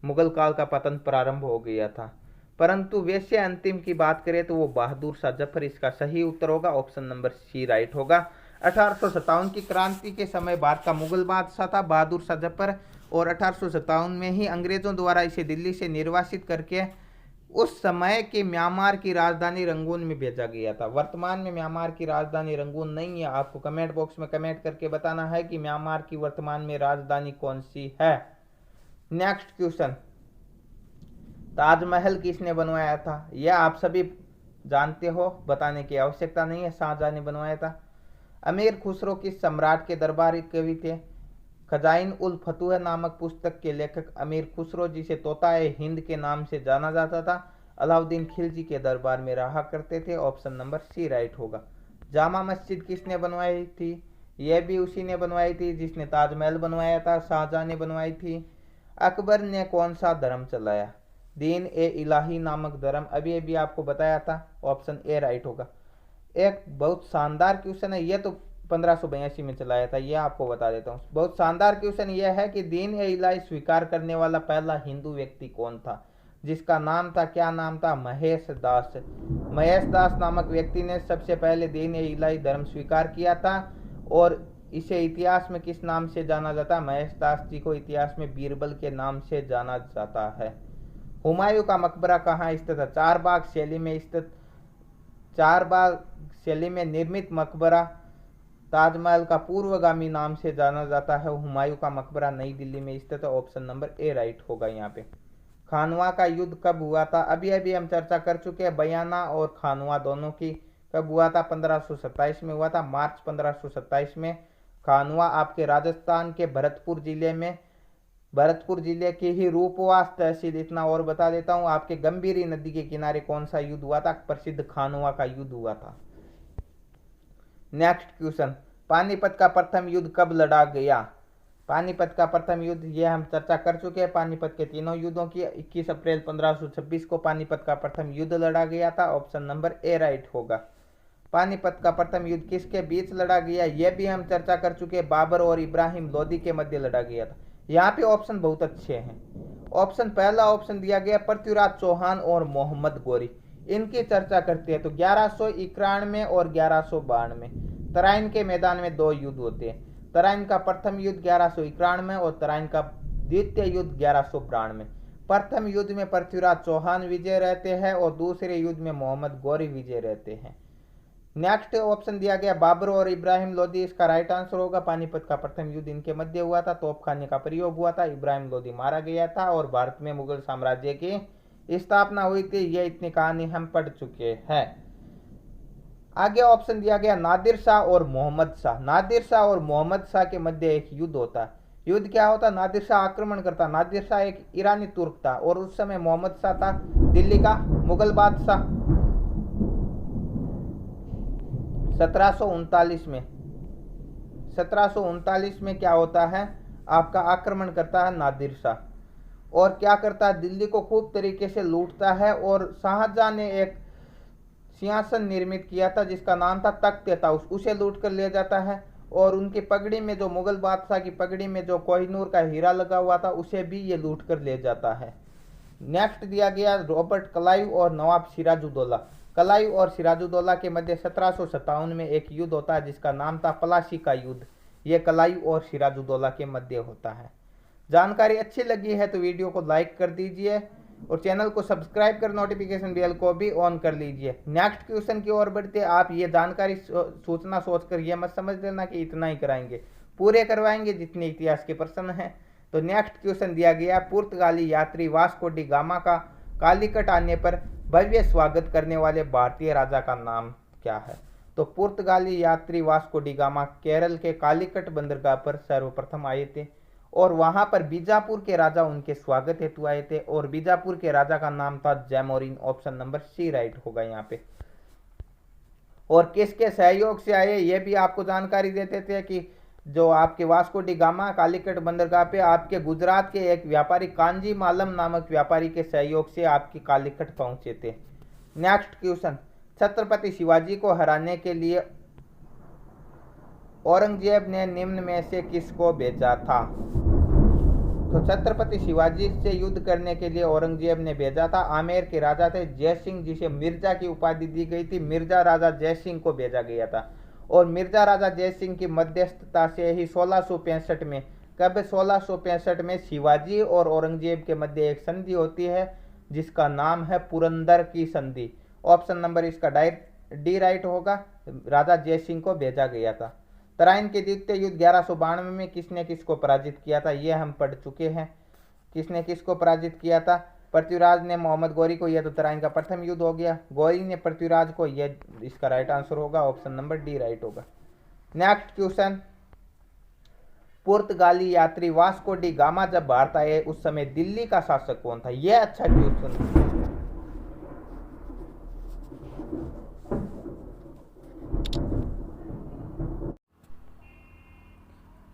मुगल काल का पतन प्रारंभ हो गया था, परंतु वैसे अंतिम की बात करें तो वो बहादुर शाह जफर इसका सही उत्तर होगा, ऑप्शन नंबर सी राइट होगा। 1857 की क्रांति के समय भारत का मुगल बादशाह था बहादुर शाह जफर और 1857 में ही अंग्रेजों द्वारा इसे दिल्ली से निर्वासित करके उस समय के म्यांमार की राजधानी रंगून में भेजा गया था। वर्तमान में म्यांमार की राजधानी रंगून नहीं है। आपको कमेंट बॉक्स में कमेंट करके बताना है कि म्यांमार की वर्तमान में राजधानी कौन सी है। नेक्स्ट क्वेश्चन, ताजमहल किसने बनवाया था? यह आप सभी जानते हो, बताने की आवश्यकता नहीं है, शाहजहां ने बनवाया था। अमीर खुसरो किस सम्राट के दरबारी कवि थे? खजाइन उल फतूह नामक पुस्तक के लेखक अमीर खुसरो जिसे तोताए हिंद के नाम से जाना जाता था अलाउद्दीन खिलजी के दरबार में रहा करते थे, ऑप्शन नंबर सी राइट होगा। जामा मस्जिद किसने बनवाई थी? यह भी उसी ने बनवाई थी जिसने ताजमहल बनवाया था, शाहजहां ने बनवाई थी। अकबर ने कौन सा धर्म चलाया? दीन ए इलाही नामक धर्म, अभी अभी आपको बताया था, ऑप्शन ए राइट होगा। एक बहुत शानदार क्वेश्चन है, यह तो 1582 में चलाया था, यह आपको बता देता हूँ। बहुत शानदार क्वेश्चन यह है कि दीन ए इलाही स्वीकार करने वाला पहला हिंदू व्यक्ति कौन था? जिसका नाम था, क्या नाम था? महेश दास। महेश दास नामक व्यक्ति ने सबसे पहले दीन ए इलाही धर्म स्वीकार किया था और इसे इतिहास में किस नाम से जाना जाता है? महेश दास जी को इतिहास में बीरबल के नाम से जाना जाता है। हुमायूं का मकबरा कहाँ स्थित है? चारबाग शैली में स्थित, चारबाग शैली में निर्मित मकबरा ताजमहल का पूर्वगामी नाम से जाना जाता है। हुमायूं का मकबरा नई दिल्ली में स्थित है, ऑप्शन नंबर ए राइट होगा यहाँ पे। खानवा का युद्ध कब हुआ था? अभी अभी हम चर्चा कर चुके हैं, बयाना और खानवा दोनों की कब हुआ था? 1527 में हुआ था, मार्च 1527 में। खानवा आपके राजस्थान के भरतपुर जिले की ही रूपवास तहसील। इतना और बता देता हूँ, आपके गंभीरी नदी के किनारे कौन सा युद्ध हुआ था? प्रसिद्ध खानवा का युद्ध हुआ था। नेक्स्ट क्वेश्चन, पानीपत का प्रथम युद्ध कब लड़ा गया? पानीपत का प्रथम युद्ध, यह हम चर्चा कर चुके हैं पानीपत के तीनों युद्धों की। 21 अप्रैल 1526 को पानीपत का प्रथम युद्ध लड़ा गया था, ऑप्शन नंबर ए राइट होगा। पानीपत का प्रथम युद्ध किसके बीच लड़ा गया? यह भी हम चर्चा कर चुके हैं, बाबर और इब्राहिम लोदी के मध्य लड़ा गया था। यहाँ पे ऑप्शन बहुत अच्छे हैं। ऑप्शन पहला ऑप्शन दिया गया पृथ्वीराज चौहान और मोहम्मद गोरी, इनकी चर्चा करते हैं। तो 1191 और 1192 में तराइन के मैदान में दो युद्ध होते हैं। तराइन का प्रथम युद्ध 1191 और तराइन का द्वितीय युद्ध 1192। प्रथम युद्ध में पृथ्वीराज चौहान विजय रहते हैं और दूसरे युद्ध में मोहम्मद गौरी विजय रहते हैं। नेक्स्ट ऑप्शन दिया गया बाबर और इब्राहिम लोदी, इसका राइट आंसर होगा। पानीपत का प्रथम युद्ध इनके मध्य हुआ था, तोपखाने का प्रयोग हुआ था, इब्राहिम लोदी मारा गया था और भारत में मुगल साम्राज्य की स्थापना हुई थी। यह इतनी कहानी हम पढ़ चुके हैं। आगे ऑप्शन दिया गया नादिर शाह और मोहम्मद शाह। नादिर शाह और मोहम्मद शाह के मध्य एक युद्ध होता है। युद्ध क्या होता, नादिर शाह आक्रमण करता। नादिर शाह एक ईरानी तुर्क था और उस समय मोहम्मद शाह था दिल्ली का मुगल बादशाह। 1739 में क्या होता है, आपका आक्रमण करता है नादिर शाह और क्या करता है, दिल्ली को खूब तरीके से लूटता है। और शाहजहां ने एक सिंहासन निर्मित किया था जिसका नाम था तख्त ताउस, उसे लूट कर ले जाता है। और उनकी पगड़ी में जो मुगल बादशाह की पगड़ी में जो कोहिनूर का हीरा लगा हुआ था उसे भी ये लूट कर ले जाता है। नेक्स्ट दिया गया रॉबर्ट क्लाइव और नवाब सिराजुद्दौला। क्लाइव और सिराजुद्दौला के मध्य 1757 में एक युद्ध होता है जिसका नाम था प्लासी का युद्ध। यह क्लाइव और सिराजुद्दौला के मध्य होता है। जानकारी अच्छी लगी है तो वीडियो को लाइक कर दीजिए और चैनल को सब्सक्राइब कर नोटिफिकेशन बेल को भी ऑन कर लीजिए। नेक्स्ट क्वेश्चन की ओर बढ़ते, आप ये जानकारी सूचना सोचकर ये मत समझ लेना कि इतना ही कराएंगे, पूरे करवाएंगे जितने इतिहास के प्रश्न हैं। तो नेक्स्ट क्वेश्चन दिया गया, पुर्तगाली यात्री वास्को डी गामा का कालीकट आने पर भव्य स्वागत करने वाले भारतीय राजा का नाम क्या है। तो पुर्तगाली यात्री वास्को डी गामा केरल के कालीकट बंदरगाह पर सर्वप्रथम आए थे और वहां पर बीजापुर के राजा उनके स्वागत हेतु आए थे और बीजापुर के राजा का नाम था Zamorin. Option number C right होगा यहाँ पे। और किसके सहयोग से आए ये भी आपको जानकारी देते थे कि जो आपके वास्को डी गामा कालीकट बंदरगाह पे आपके गुजरात के एक व्यापारी कांजी मालम नामक व्यापारी के सहयोग से आपके कालीकट पहुंचे थे। नेक्स्ट क्वेश्चन, छत्रपति शिवाजी को हराने के लिए औरंगजेब ने निम्न में से किसको भेजा था। तो छत्रपति शिवाजी से युद्ध करने के लिए औरंगजेब ने भेजा था आमेर के राजा थे जय सिंह, जिसे मिर्जा की उपाधि दी गई थी। मिर्जा राजा जय सिंह को भेजा गया था और मिर्जा राजा जय सिंह की मध्यस्थता से ही 1665 में, कब 1665 में शिवाजी और औरंगजेब के मध्य एक संधि होती है जिसका नाम है पुरंदर की संधि। ऑप्शन नंबर इसका डी राइट होगा, राजा जय सिंह को भेजा गया था। तराइन के द्वितीय युद्ध 1192 में किसने किसको पराजित किया था, यह हम पढ़ चुके हैं। किसने किसको पराजित किया था, पृथ्वीराज ने मोहम्मद गौरी को। यह तो तराइन का प्रथम युद्ध हो गया। गौरी ने पृथ्वीराज को, यह इसका राइट आंसर होगा, ऑप्शन नंबर डी राइट होगा। नेक्स्ट क्वेश्चन, पुर्तगाली यात्री वास्को डी गामा जब भारत आए उस समय दिल्ली का शासक कौन था। यह अच्छा क्वेश्चन।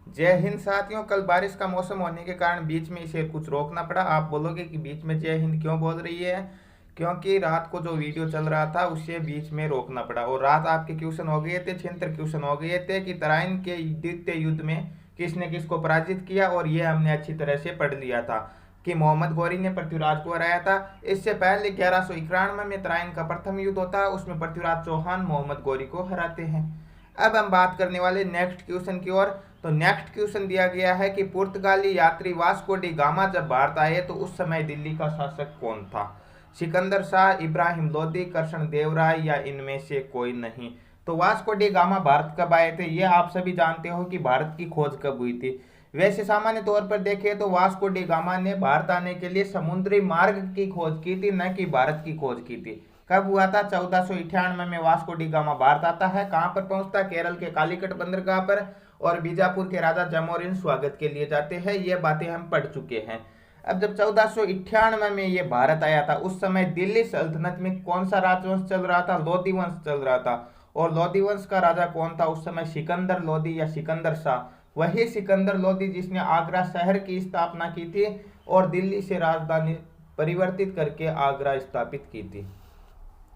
जय हिंद साथियों, कल बारिश का मौसम होने के कारण बीच में इसे कुछ रोकना पड़ा। आप बोलोगे कि बीच में जय हिंद क्यों बोल रही है, क्योंकि रात को जो वीडियो चल रहा था उसे बीच में रोकना पड़ा और रात आपके क्वेश्चन हो गए थे, छिहत्तर क्वेश्चन हो गए थे कि तराइन के द्वितीय युद्ध में किसने किसको पराजित किया और ये हमने अच्छी तरह से पढ़ लिया था कि मोहम्मद गौरी ने पृथ्वीराज को हराया था। इससे पहले 1191 में तराइन का प्रथम युद्ध होता है, उसमें पृथ्वीराज चौहान मोहम्मद गौरी को हराते हैं। अब हम बात करने वाले नेक्स्ट क्वेश्चन की ओर। तो नेक्स्ट क्वेश्चन दिया गया है कि पुर्तगाली यात्री वास्को डी गामा जब भारत आए तो उस समय दिल्ली का शासक कौन था। सिकंदर शाह, इब्राहिम लोदी, कृष्ण देव राय या इनमें से कोई नहीं। तो वास्को डी गामा भारत कब आए थे, ये आप सभी जानते हो कि भारत की खोज कब हुई थी। वैसे सामान्य तौर पर देखें तो वास्को डी गामा ने भारत आने के लिए समुद्री मार्ग की खोज की थी, न कि भारत की खोज की थी। कब हुआ था, 1498 में वास्को डी गामा भारत आता है। कहां पर पहुंचता, केरल के कालीकट बंदरगाह पर, और बीजापुर के राजा जैमोरिन स्वागत के लिए जाते हैं। ये बातें हम पढ़ चुके हैं। अब जब 1498 में ये भारत आया था उस समय दिल्ली सल्तनत में कौन सा राजवंश चल रहा था, लोधी वंश चल रहा था। और लोधी वंश का राजा कौन था उस समय, सिकंदर लोधी या सिकंदर शाह। वही सिकंदर लोधी जिसने आगरा शहर की स्थापना की थी और दिल्ली से राजधानी परिवर्तित करके आगरा स्थापित की थी।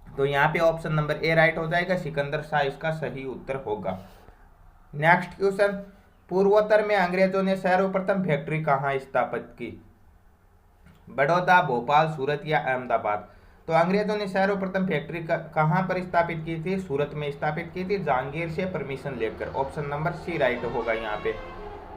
तो यहाँ पे ऑप्शन नंबर ए राइट हो जाएगा, सिकंदर शाह इसका सही उत्तर होगा। नेक्स्ट क्वेश्चन, पूर्वोत्तर में अंग्रेजों ने सर्वप्रथम फैक्ट्री कहाँ स्थापित की, बड़ौदा, भोपाल, सूरत या अहमदाबाद। तो अंग्रेजों ने सर्वप्रथम फैक्ट्री कहाँ पर स्थापित की थी, सूरत में स्थापित की थी, जहांगीर से परमिशन लेकर। ऑप्शन नंबर सी राइट होगा यहाँ पे।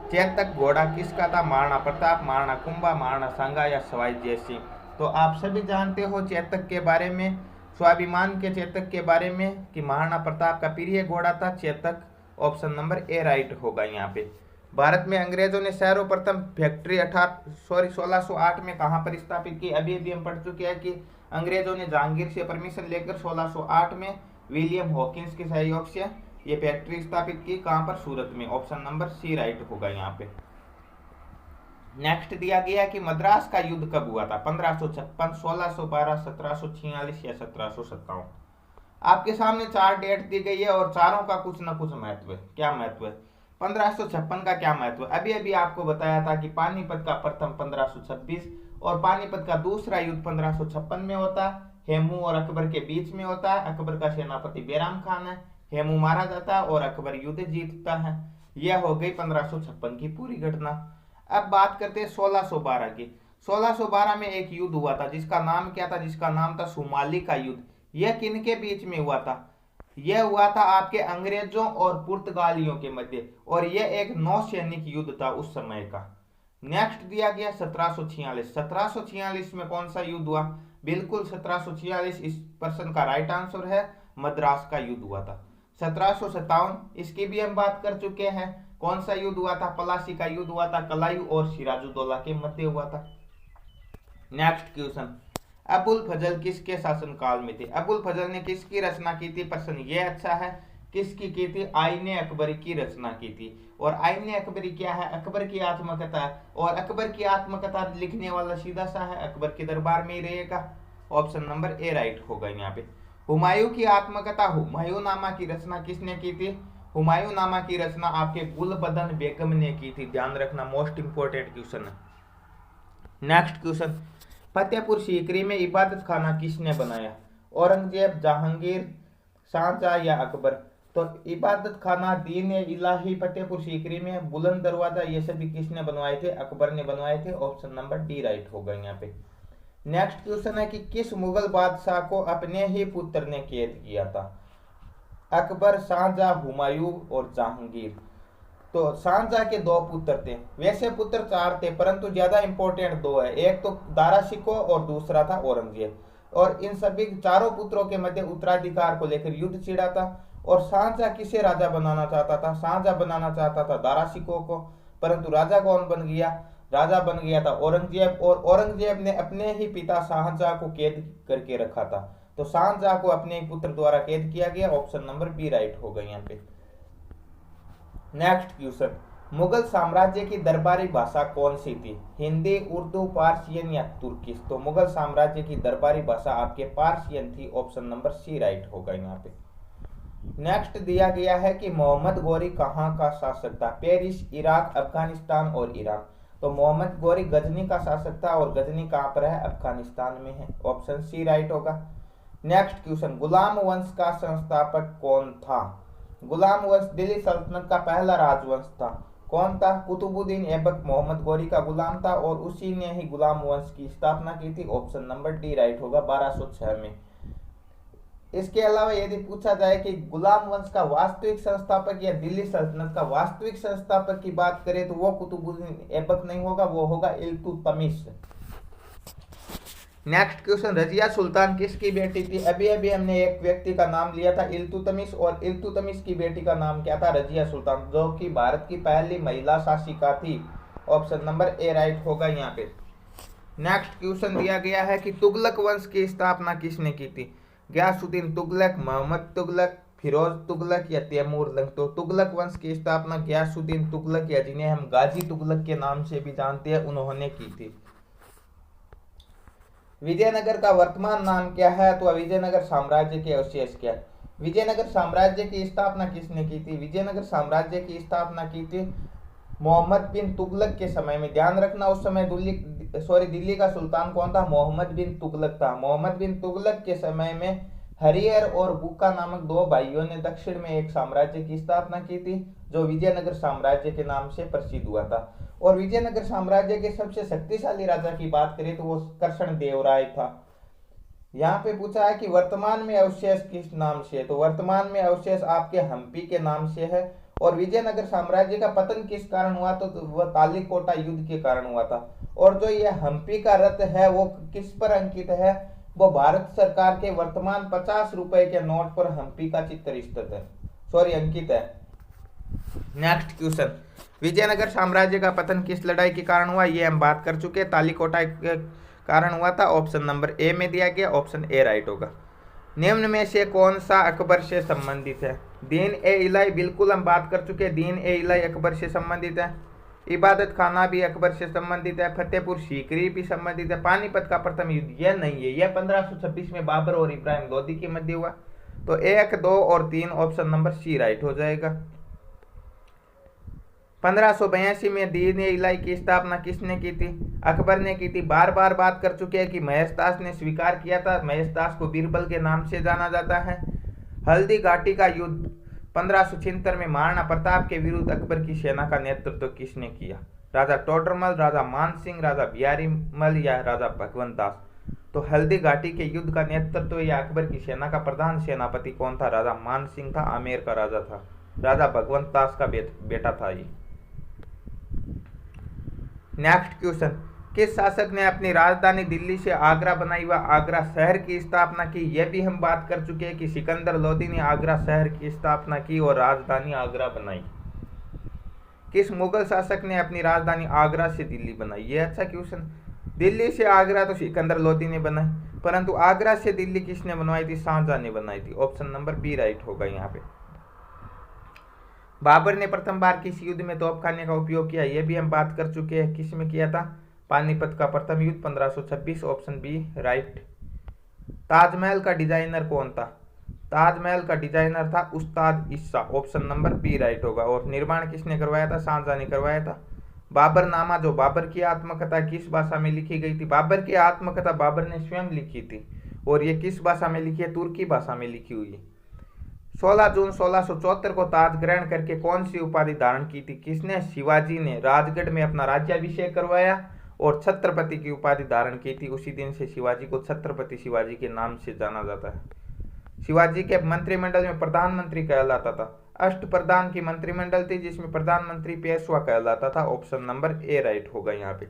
चेतक घोड़ा किसका था, महाराणा प्रताप, महाराणा कुंभा, महाराणा सांगा या सवाई जयसिंह। तो आप सभी जानते हो चेतक के बारे में, स्वाभिमान के चेतक के बारे में कि महाराणा प्रताप का प्रिय घोड़ा था Chetak. Option number A right होगा यहाँ पे। भारत में अंग्रेजों ने सर्वप्रथम फैक्ट्री 1608 में कहाँ पर स्थापित की, अभी हम पढ़ चुके हैं कि अंग्रेजों ने जहांगीर से परमिशन लेकर 1608 में विलियम हॉकिंस के सहयोग से ये फैक्ट्री स्थापित की। कहाँ पर, सूरत में। ऑप्शन नंबर सी राइट होगा यहाँ पे। नेक्स्ट दिया गया है कि मद्रास का युद्ध कब हुआ था, 1556, 1612, 1746 या 1757। आपके सामने चार डेट दी गई है और चारों का कुछ ना कुछ महत्व है। क्या महत्व है? 1556 का क्या महत्व है? अभी अभी आपको बताया था कि पानीपत का प्रथम 1526 और पानीपत का दूसरा युद्ध 1556 में होता है। हेमू और अकबर के बीच में होता है। अकबर का सेनापति बैराम खान है, हेमू मारा जाता है और अकबर युद्ध जीतता है। यह हो गई 1556 की पूरी घटना। अब बात करते हैं 1612 की। 1612 में एक युद्ध हुआ था जिसका नाम क्या था? जिसका नाम था सुमाली का युद्ध। यह किनके बीच में हुआ था? यह हुआ था आपके अंग्रेजों और पुर्तगालियों के मध्य, और यह एक नौसैनिक युद्ध था उस समय का। नेक्स्ट दिया गया 1746। 1746 में कौन सा युद्ध हुआ? बिल्कुल 1746 इस पर्सन का राइट आंसर है, मद्रास का युद्ध हुआ था। 1757 इसकी भी हम बात कर चुके हैं। कौन सा युद्ध हुआ था? पलासी का युद्ध हुआ था, कलायू और सिराजुद्दौला के मध्य हुआ था। नेक्स्ट क्वेश्चन, अबुल फजल किसके शासनकाल में थे? अबुल फजल ने किसकी रचना की थी? प्रश्न ये अच्छा है। किसकी की थी? आईने अकबरी की रचना की थी। और आईने अकबरी क्या है? अकबर की आत्मकथा है। और अकबर की आत्मकथा लिखने वाला सीधा सा है, अकबर के दरबार में ही रहेगा। ऑप्शन नंबर ए राइट होगा यहाँ पे। हुमायूं की आत्मकथा हुमायूंनामा की रचना किसने की थी? हुमायूंनामा की रचना आपके गुलबदन बेगम ने की थी। ध्यान रखना, मोस्ट इंपोर्टेंट क्वेश्चन है। नेक्स्ट क्वेश्चन, फतेहपुर सीकरी में इबादत खाना किसने बनाया? औरंगजेब, जहांगीर, शाहजहां या अकबर? तो इबादत खाना दीन इलाही फतेहपुर सीकरी में, बुलंद दरवाजा, ये सभी किसने बनवाए थे? अकबर ने बनवाए थे। ऑप्शन नंबर डी राइट होगा यहाँ पे। नेक्स्ट क्वेश्चन है कि किस मुगल बादशाह को अपने ही पुत्र ने कैद किया था? अकबर, शाहजहां, हुमायूं और जहांगीर? तो शाहजहां के दो पुत्र थे, वैसे पुत्र चार थे परंतु ज्यादा इंपॉर्टेंट दो है। एक तो दारा शिकोह और दूसरा था औरंगजेब। और इन सभी चारों पुत्रों के मध्य उत्तराधिकार को लेकर युद्ध छिड़ा था। और शाहजहां किसे राजा बनाना चाहता था? शाहजहां बनाना चाहता था दारा शिकोह को, परंतु राजा कौन बन गया? राजा बन गया था औरंगजेब। और औरंगजेब ने अपने ही पिता शाहजहां को कैद करके रखा था, तो शाहजहां को अपने पुत्र द्वारा कैद किया गया। ऑप्शन नंबर बी राइट होगा यहाँ पे। नेक्स्ट क्वेश्चन, मुगल साम्राज्य की दरबारी भाषा कौन सी थी? हिंदी, उर्दू, पारसियन या तुर्किश? तो मुगल साम्राज्य की दरबारी भाषा आपके पारसियन थी। ऑप्शन नंबर सी राइट होगा यहाँ पे। नेक्स्ट दिया गया है कि मोहम्मद गौरी कहाँ का शासक था? पेरिस, इराक, अफगानिस्तान और ईरान? तो मोहम्मद गौरी गजनी का शासक था, और गजनी कहाँ पर है? अफगानिस्तान में है। ऑप्शन सी राइट होगा। नेक्स्ट क्वेश्चन, गुलाम वंश का संस्थापक कौन था? गुलाम वंश दिल्ली सल्तनत का पहला राजवंश था। कौन था? कुतुबुद्दीन ऐबक मोहम्मद गौरी का गुलाम था, और उसी ने ही गुलाम वंश की स्थापना की थी। ऑप्शन नंबर डी राइट होगा, 1206 में। इसके अलावा यदि पूछा जाए कि गुलाम वंश का वास्तविक संस्थापक या दिल्ली सल्तनत का वास्तविक संस्थापक की बात करें तो वो कुतुबुद्दीन ऐबक नहीं होगा, वो होगा इल्तुतमिश। नेक्स्ट क्वेश्चन, रजिया सुल्तान किसकी बेटी थी? अभी अभी हमने एक व्यक्ति का नाम लिया था इल्तुतमिश, और इल्तुतमिश की बेटी का नाम क्या था? रजिया सुल्तान, जो कि भारत की पहली महिला शासिका थी। ऑप्शन नंबर ए राइट होगा यहाँ पे। नेक्स्ट क्वेश्चन दिया गया है कि तुगलक वंश की स्थापना किसने की थी? गयासुद्दीन तुगलक, मोहम्मद तुगलक, फिरोज तुगलक या तैमूर लंग? तो तुगलक वंश की स्थापना गयासुद्दीन तुगलक, या जिन्हें हम गाजी तुगलक के नाम से भी जानते हैं, उन्होंने की थी। विजयनगर का वर्तमान नाम क्या है? तो विजयनगर साम्राज्य के अवशेष क्या है? विजयनगर साम्राज्य की स्थापना किसने की थी? विजयनगर साम्राज्य की स्थापना की थी मोहम्मद बिन तुगलक के समय में। ध्यान रखना, उस समय दिल्ली का सुल्तान कौन था? मोहम्मद बिन तुगलक था। मोहम्मद बिन तुगलक के समय में हरियर और बुक्का नामक दो भाइयों ने दक्षिण में एक साम्राज्य की स्थापना की थी, जो विजयनगर साम्राज्य के नाम से प्रसिद्ध हुआ था। और विजयनगर साम्राज्य के सबसे शक्तिशाली राजा की बात करें तो वो कृष्ण देवराय था। यहाँ पे पूछा है कि वर्तमान में अवशेष किस नाम से है? तो वर्तमान में अवशेष आपके हम्पी के नाम से है। और विजयनगर साम्राज्य का पतन किस कारण हुआ? तो वह तालीकोटा युद्ध के कारण हुआ था। और जो यह हम्पी का रथ है वो किस पर अंकित है? वो भारत सरकार के वर्तमान 50 रुपए के नोट पर हम्पी का चित्र स्थित है, अंकित है। नेक्स्ट क्वेश्चन, विजयनगर साम्राज्य का पतन किस लड़ाई के कारण हुआ? ये हम बात कर चुके हैं, तालीकोटा के कारण हुआ था। ऑप्शन नंबर ए में दिया गया, ऑप्शन ए राइट होगा। निम्न में से कौन सा अकबर से संबंधित है? दीन ए इलाही, बिल्कुल हम बात कर चुके हैं, दीन ए इलाही अकबर से संबंधित है। इबादत खाना भी अकबर से संबंधित है। फतेहपुर सीकरी भी संबंधित है। पानीपत का प्रथम युद्ध यह नहीं है, यह 1526 में बाबर और इब्राहिम लोदी के मध्य हुआ। तो 1, 2 और 3 ऑप्शन नंबर सी राइट हो जाएगा। 1582 में दीन इलाही की स्थापना किसने की थी? अकबर ने की थी। बार बार बात कर चुके हैं कि महेशदास ने स्वीकार किया था। महेशदास को बीरबल के नाम से जाना जाता है। हल्दी घाटी का युद्ध 1576 में महाराणा प्रताप के विरुद्ध अकबर की सेना का नेतृत्व किसने किया? राजा टोडरमल, राजा मानसिंह, राजा बिहारीमल या राजा भगवंत दास? तो हल्दी घाटी के युद्ध का नेतृत्व या अकबर की सेना का प्रधान सेनापति कौन था? राजा मानसिंह था, आमेर का राजा था। राजा भगवंत दास का बेटा था ये। नेक्स्ट क्वेश्चन, किस शासक ने अपनी राजधानी दिल्ली से आगरा बनाई व आगरा शहर की स्थापना की? यह भी हम बात कर चुके हैं कि सिकंदर लोदी ने आगरा शहर की स्थापना की और राजधानी आगरा बनाई। किस मुगल शासक ने अपनी राजधानी आगरा से दिल्ली बनाई? यह अच्छा क्वेश्चन। दिल्ली से आगरा तो सिकंदर लोदी ने बनाई, परंतु आगरा से दिल्ली किसने बनवाई थी? शाहजहां ने बनाई थी। ऑप्शन नंबर बी राइट होगा यहाँ पे। बाबर ने प्रथम बार किस युद्ध में तोपखाने का उपयोग किया? यह भी हम बात कर चुके हैं। किस में किया था? पानीपत का प्रथम युद्ध 1526। Option B right. ताजमहल का डिजाइनर कौन था? ताजमहल का डिजाइनर था उस्ताद ईसा। ऑप्शन नंबर बी राइट होगा। और निर्माण किसने करवाया था? शाहजहां ने करवाया था। बाबरनामा जो बाबर की आत्मकथा किस भाषा में लिखी गई थी? बाबर की आत्मकथा बाबर ने स्वयं लिखी थी और ये किस भाषा में लिखी है? तुर्की भाषा में लिखी हुई है। 16 जून 1674 को ताज ग्रहण करके कौन सी उपाधि धारण की थी? किसने? शिवाजी ने राजगढ़ में अपना राज्याभिषेक करवाया और छत्रपति की उपाधि धारण की थी। उसी दिन से शिवाजी को छत्रपति शिवाजी के नाम से जाना जाता है। शिवाजी के मंत्रिमंडल में प्रधानमंत्री कहलाता था। अष्ट प्रधान की मंत्रिमंडल थी जिसमें प्रधानमंत्री पेशवा कहलाता था। ऑप्शन नंबर ए राइट होगा यहाँ पे।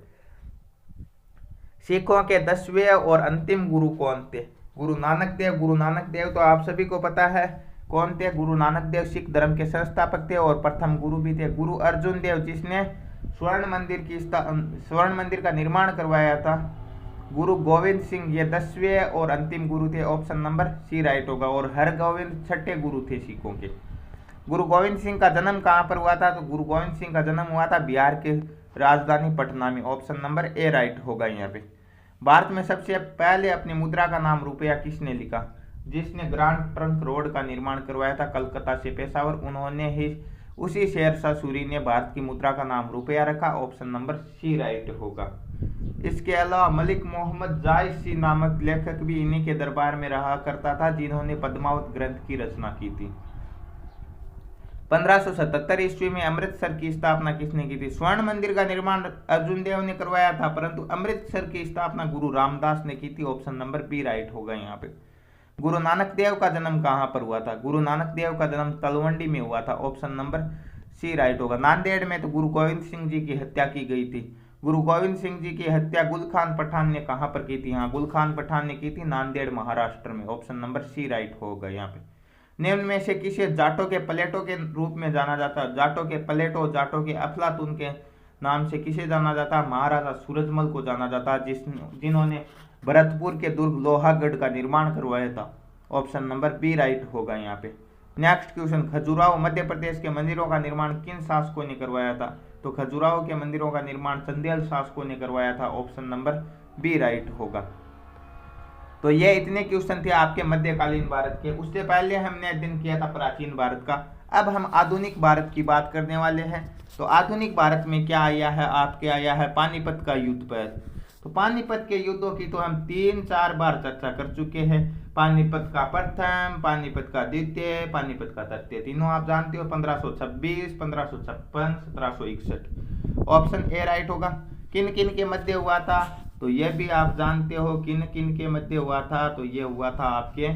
सिखों के 10वें और अंतिम गुरु कौन थे? गुरु नानक देव। गुरु नानक देव तो आप सभी को पता है कौन थे। गुरु नानक देव सिख धर्म के संस्थापक थे और प्रथम गुरु भी थे। गुरु अर्जुन देव जिसने स्वर्ण मंदिर का निर्माण करवाया था। गुरु गोविंद सिंह ये 10वें और अंतिम गुरु थे। ऑप्शन नंबर सी राइट होगा। और हरगोविंद छठे गुरु थे सिखों के। गुरु गोविंद सिंह का जन्म कहाँ पर हुआ था? तो गुरु गोविंद सिंह का जन्म हुआ था बिहार के राजधानी पटना में। ऑप्शन नंबर ए राइट होगा यहाँ पे। भारत में सबसे पहले अपनी मुद्रा का नाम रुपया किसने लिखा? जिसने ग्रांड ट्रंक रोड का निर्माण करवाया था कलकत्ता से पेशावर, उन्होंने ही उसी शेरशाह सूरी ने भारत की मुद्रा का नाम रुपया रखा। ऑप्शन नंबर सी राइट होगा। इसके अलावा मलिक मोहम्मद जायसी नामक लेखक भी इन्हीं के दरबार में रहा करता था जिन्होंने पद्मावत ग्रंथ की रचना की थी। 1577 ईस्वी में अमृतसर की स्थापना किसने की थी? स्वर्ण मंदिर का निर्माण अर्जुन देव ने करवाया था, परंतु अमृतसर की स्थापना गुरु रामदास ने की थी। ऑप्शन नंबर बी राइट होगा यहाँ पे। गुरु नानक देव का जन्म कहाँ पर हुआ था? गुरु नानक देव का जन्म तलवंडी में हुआ था। ऑप्शन नंबर सी राइट होगा। नांदेड़ में तो गुरु गोविंद सिंह जी की हत्या की गई थी। गुरु गोविंद सिंह जी की हत्या गुल खान पठान ने कहाँ पर की थी? हाँ, गुल खान पठान ने की थी नांदेड़ महाराष्ट्र में। ऑप्शन नंबर सी राइट होगा यहाँ पे। निम्न में से किसे जाटों के प्लेटो के रूप में जाना जाता है? जाटों के प्लेटो, जाटों के अफलातून के नाम से किसे जाना जाता है? महाराजा सूरजमल को जाना जाता है जिन्होंने भरतपुर के दुर्ग लोहागढ़ का निर्माण करवाया था। ऑप्शन नंबर बी राइट होगा यहाँ पे। नेक्स्ट क्वेश्चन, खजुराहो मध्य प्रदेश के मंदिरों का निर्माण किन शासकों ने करवाया था? तो खजुराहो के मंदिरों का निर्माण चंदेल शासकों ने करवाया था। ऑप्शन नंबर बी राइट होगा। तो ये इतने क्वेश्चन थे आपके मध्यकालीन भारत के। उससे पहले हमने अध्ययन किया था प्राचीन भारत का। अब हम आधुनिक भारत की बात करने वाले हैं। तो आधुनिक भारत में क्या आया है? आपके आया है पानीपत का युद्ध पर। तो पानीपत के युद्धों की तो हम 3-4 बार चर्चा कर चुके हैं। पानीपत का प्रथम, पानीपत का द्वितीय, पानीपत का तृतीय, तीनों आप जानते हो। 1526, 1556, 1761। ऑप्शन ए राइट होगा। किन किन के मध्य हुआ था? तो यह भी आप जानते हो किन किन के मध्य हुआ था। तो यह हुआ था आपके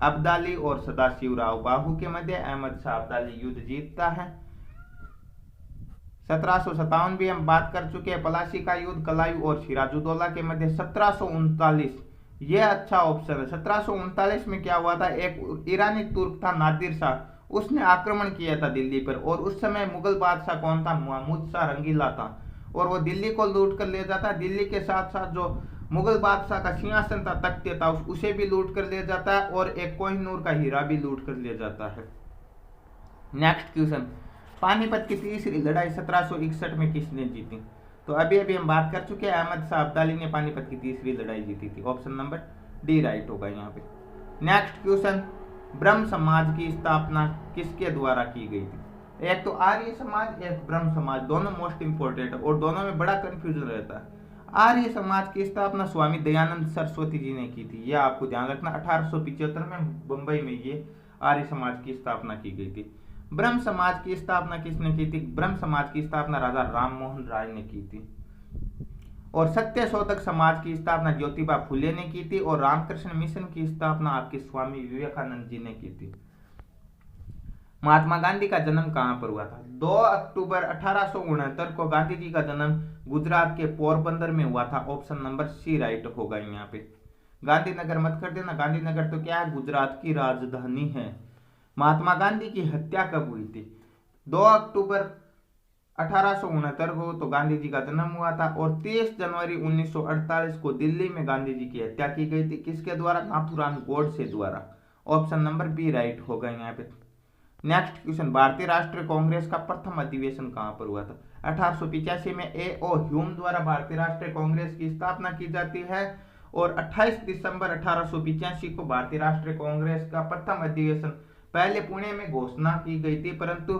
अब्दाली और सदाशिवराव बाहू के मध्य। अहमद शाह अब्दाली युद्ध जीतता है। 1757 भी हम बात कर चुके हैं। पलासी का युद्ध कलायू और सिराजुद्दौला के मध्य। 1739 ये अच्छा ऑप्शन है। 1739 में क्या हुआ था? एक ईरानी तुर्क था नादिर शाह, उसने आक्रमण किया था दिल्ली पर। और उस समय मुगल बादशाह कौन था? महमूद शाह रंगीला था। और वो दिल्ली को लूट कर ले जाता। दिल्ली के साथ साथ जो मुगल बादशाह का सिंहासन था, तख्त था, उसे भी लूट कर ले जाता है और एक कोहिनूर का हीरा भी लूट कर ले जाता है। नेक्स्ट क्वेश्चन, पानीपत की तीसरी लड़ाई 1761 में किसने जीती? तो अभी अभी हम बात कर चुके हैं, अहमद शाह अब्दाली ने पानीपत की तीसरी लड़ाई जीती थी। ऑप्शन नंबर डी राइट होगा यहाँ पे। नेक्स्ट क्वेश्चन, ब्रह्म समाज की स्थापना किसके द्वारा की गई थी? एक तो आर्य समाज, एक ब्रह्म समाज, दोनों मोस्ट इंपोर्टेंट है और दोनों में बड़ा कंफ्यूजन रहता है। आर्य समाज की स्थापना स्वामी दयानंद सरस्वती जी ने की थी, यह आपको ध्यान रखना। 1875 में बंबई में ये आर्य समाज की स्थापना की गई थी। ब्रह्म समाज की स्थापना किसने की थी? ब्रह्म समाज की स्थापना राजा राम मोहन राय ने की थी। और सत्य शोधक समाज की स्थापना ज्योतिबा फुले ने की थी और रामकृष्ण मिशन की स्थापना आपके स्वामी विवेकानंद जी ने की थी। महात्मा गांधी का जन्म कहां पर हुआ था? 2 अक्टूबर 1869 को गांधी जी का जन्म गुजरात के पोरबंदर में हुआ था। ऑप्शन नंबर सी राइट होगा यहाँ पे। गांधीनगर मत कर देना, गांधीनगर तो क्या है, गुजरात की राजधानी है। महात्मा गांधी की हत्या कब हुई थी? 2 अक्टूबर 1869 को तो गांधी जी का जन्म हुआ था और 30 जनवरी 1948 को दिल्ली में गांधी जी की हत्या की गई थी। किसके द्वारा? नाथुराम गोडसे द्वारा। ऑप्शन नंबर बी राइट होगा यहाँ पे। नेक्स्ट क्वेश्चन, भारतीय राष्ट्रीय कांग्रेस का प्रथम अधिवेशन कहां पर हुआ था? 1885 में A.O. ह्यूम द्वारा भारतीय राष्ट्रीय कांग्रेस की स्थापना की जाती है और 28 दिसंबर 1885 को भारतीय राष्ट्रीय कांग्रेस का प्रथम अधिवेशन पहले पुणे में घोषणा की गई थी, परंतु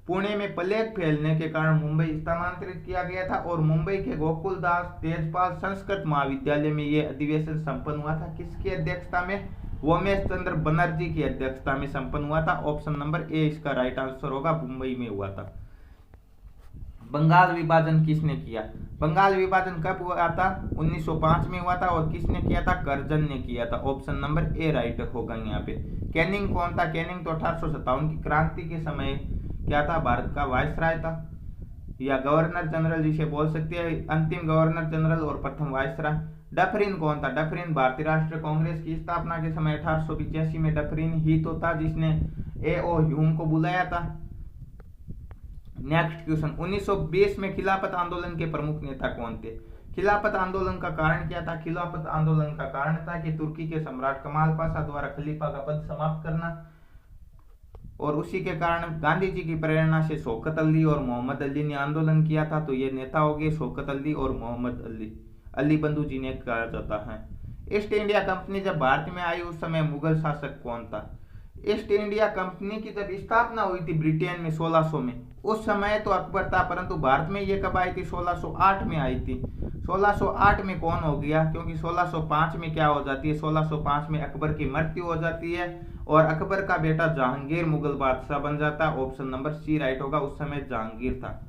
पुणे में प्लेग फैलने के कारण मुंबई स्थानांतरित किया गया था और मुंबई के गोकुलदास तेजपाल संस्कृत महाविद्यालय में यह अधिवेशन संपन्न हुआ था। किसकी अध्यक्षता में? वोमेश चंद्र बनर्जी की अध्यक्षता में संपन्न हुआ था। ऑप्शन नंबर ए इसका राइट आंसर होगा, मुंबई में हुआ था। बंगाल विभाजन किसने किया? बंगाल विभाजन कब हुआ था? 1905 में हुआ था और किसने किया था? कर्जन ने किया था। ऑप्शन नंबर ए राइट होगा यहाँ पे। कैनिंग कौन था? कैनिंग तो 1857 की क्रांति के समय क्या था? भारत का वायसराय था या गवर्नर जनरल जिसे बोल सकते हैं, अंतिम गवर्नर जनरल और प्रथम वायसराय। डफरिन कौन था? डफरिन भारतीय राष्ट्रीय कांग्रेस की स्थापना के समय 1885 में डफरिन ही तो था जिसने A.O. ह्यूम को बुलाया था। नेक्स्ट क्वेश्चन, 1920 में खिलाफत आंदोलन के प्रमुख नेता कौन थे? खिलाफत आंदोलन का कारण क्या था? खिलाफत आंदोलन का कारण था कि तुर्की के सम्राट कमाल पाशा द्वारा खलीफा का पद समाप्त करना और उसी के कारण गांधी जी की प्रेरणा से शौकत अली और मोहम्मद अली ने आंदोलन किया था। तो ये नेता हो गए शौकत अली और मोहम्मद अली, अली बंधु जी ने कहा जाता है। ईस्ट इंडिया कंपनी जब भारत में आई उस समय मुगल शासक कौन था? ईस्ट इंडिया कंपनी की जब स्थापना हुई थी ब्रिटेन में 1600 में, उस समय तो अकबर था, परंतु भारत में ये कब आई थी? 1608 में आई थी। 1608 में कौन हो गया? क्योंकि 1605 में क्या हो जाती है? 1605 में अकबर की मृत्यु हो जाती है और अकबर का बेटा जहांगीर मुगल बादशाह बन जाता है। ऑप्शन नंबर सी राइट होगा, उस समय जहांगीर था।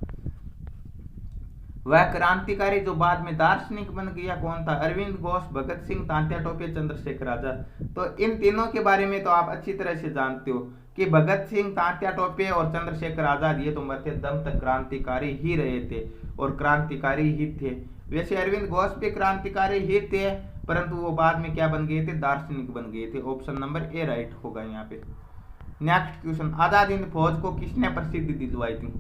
वह क्रांतिकारी जो बाद में दार्शनिक बन गया कौन था? अरविंद घोष, भगत सिंह, तात्या टोपे, चंद्रशेखर आजाद। तो इन तीनों के बारे में तो आप अच्छी तरह से जानते हो कि भगत सिंह, तात्या टोपे और चंद्रशेखर आजाद ये तो मरते दम तक क्रांतिकारी ही रहे थे और क्रांतिकारी ही थे। वैसे अरविंद घोष भी क्रांतिकारी ही थे, परंतु वो बाद में क्या बन गए थे? दार्शनिक बन गए थे। ऑप्शन नंबर ए राइट होगा यहाँ पे। नेक्स्ट क्वेश्चन, आजाद हिंद फौज को किसने प्रसिद्धि दिलवाई थी?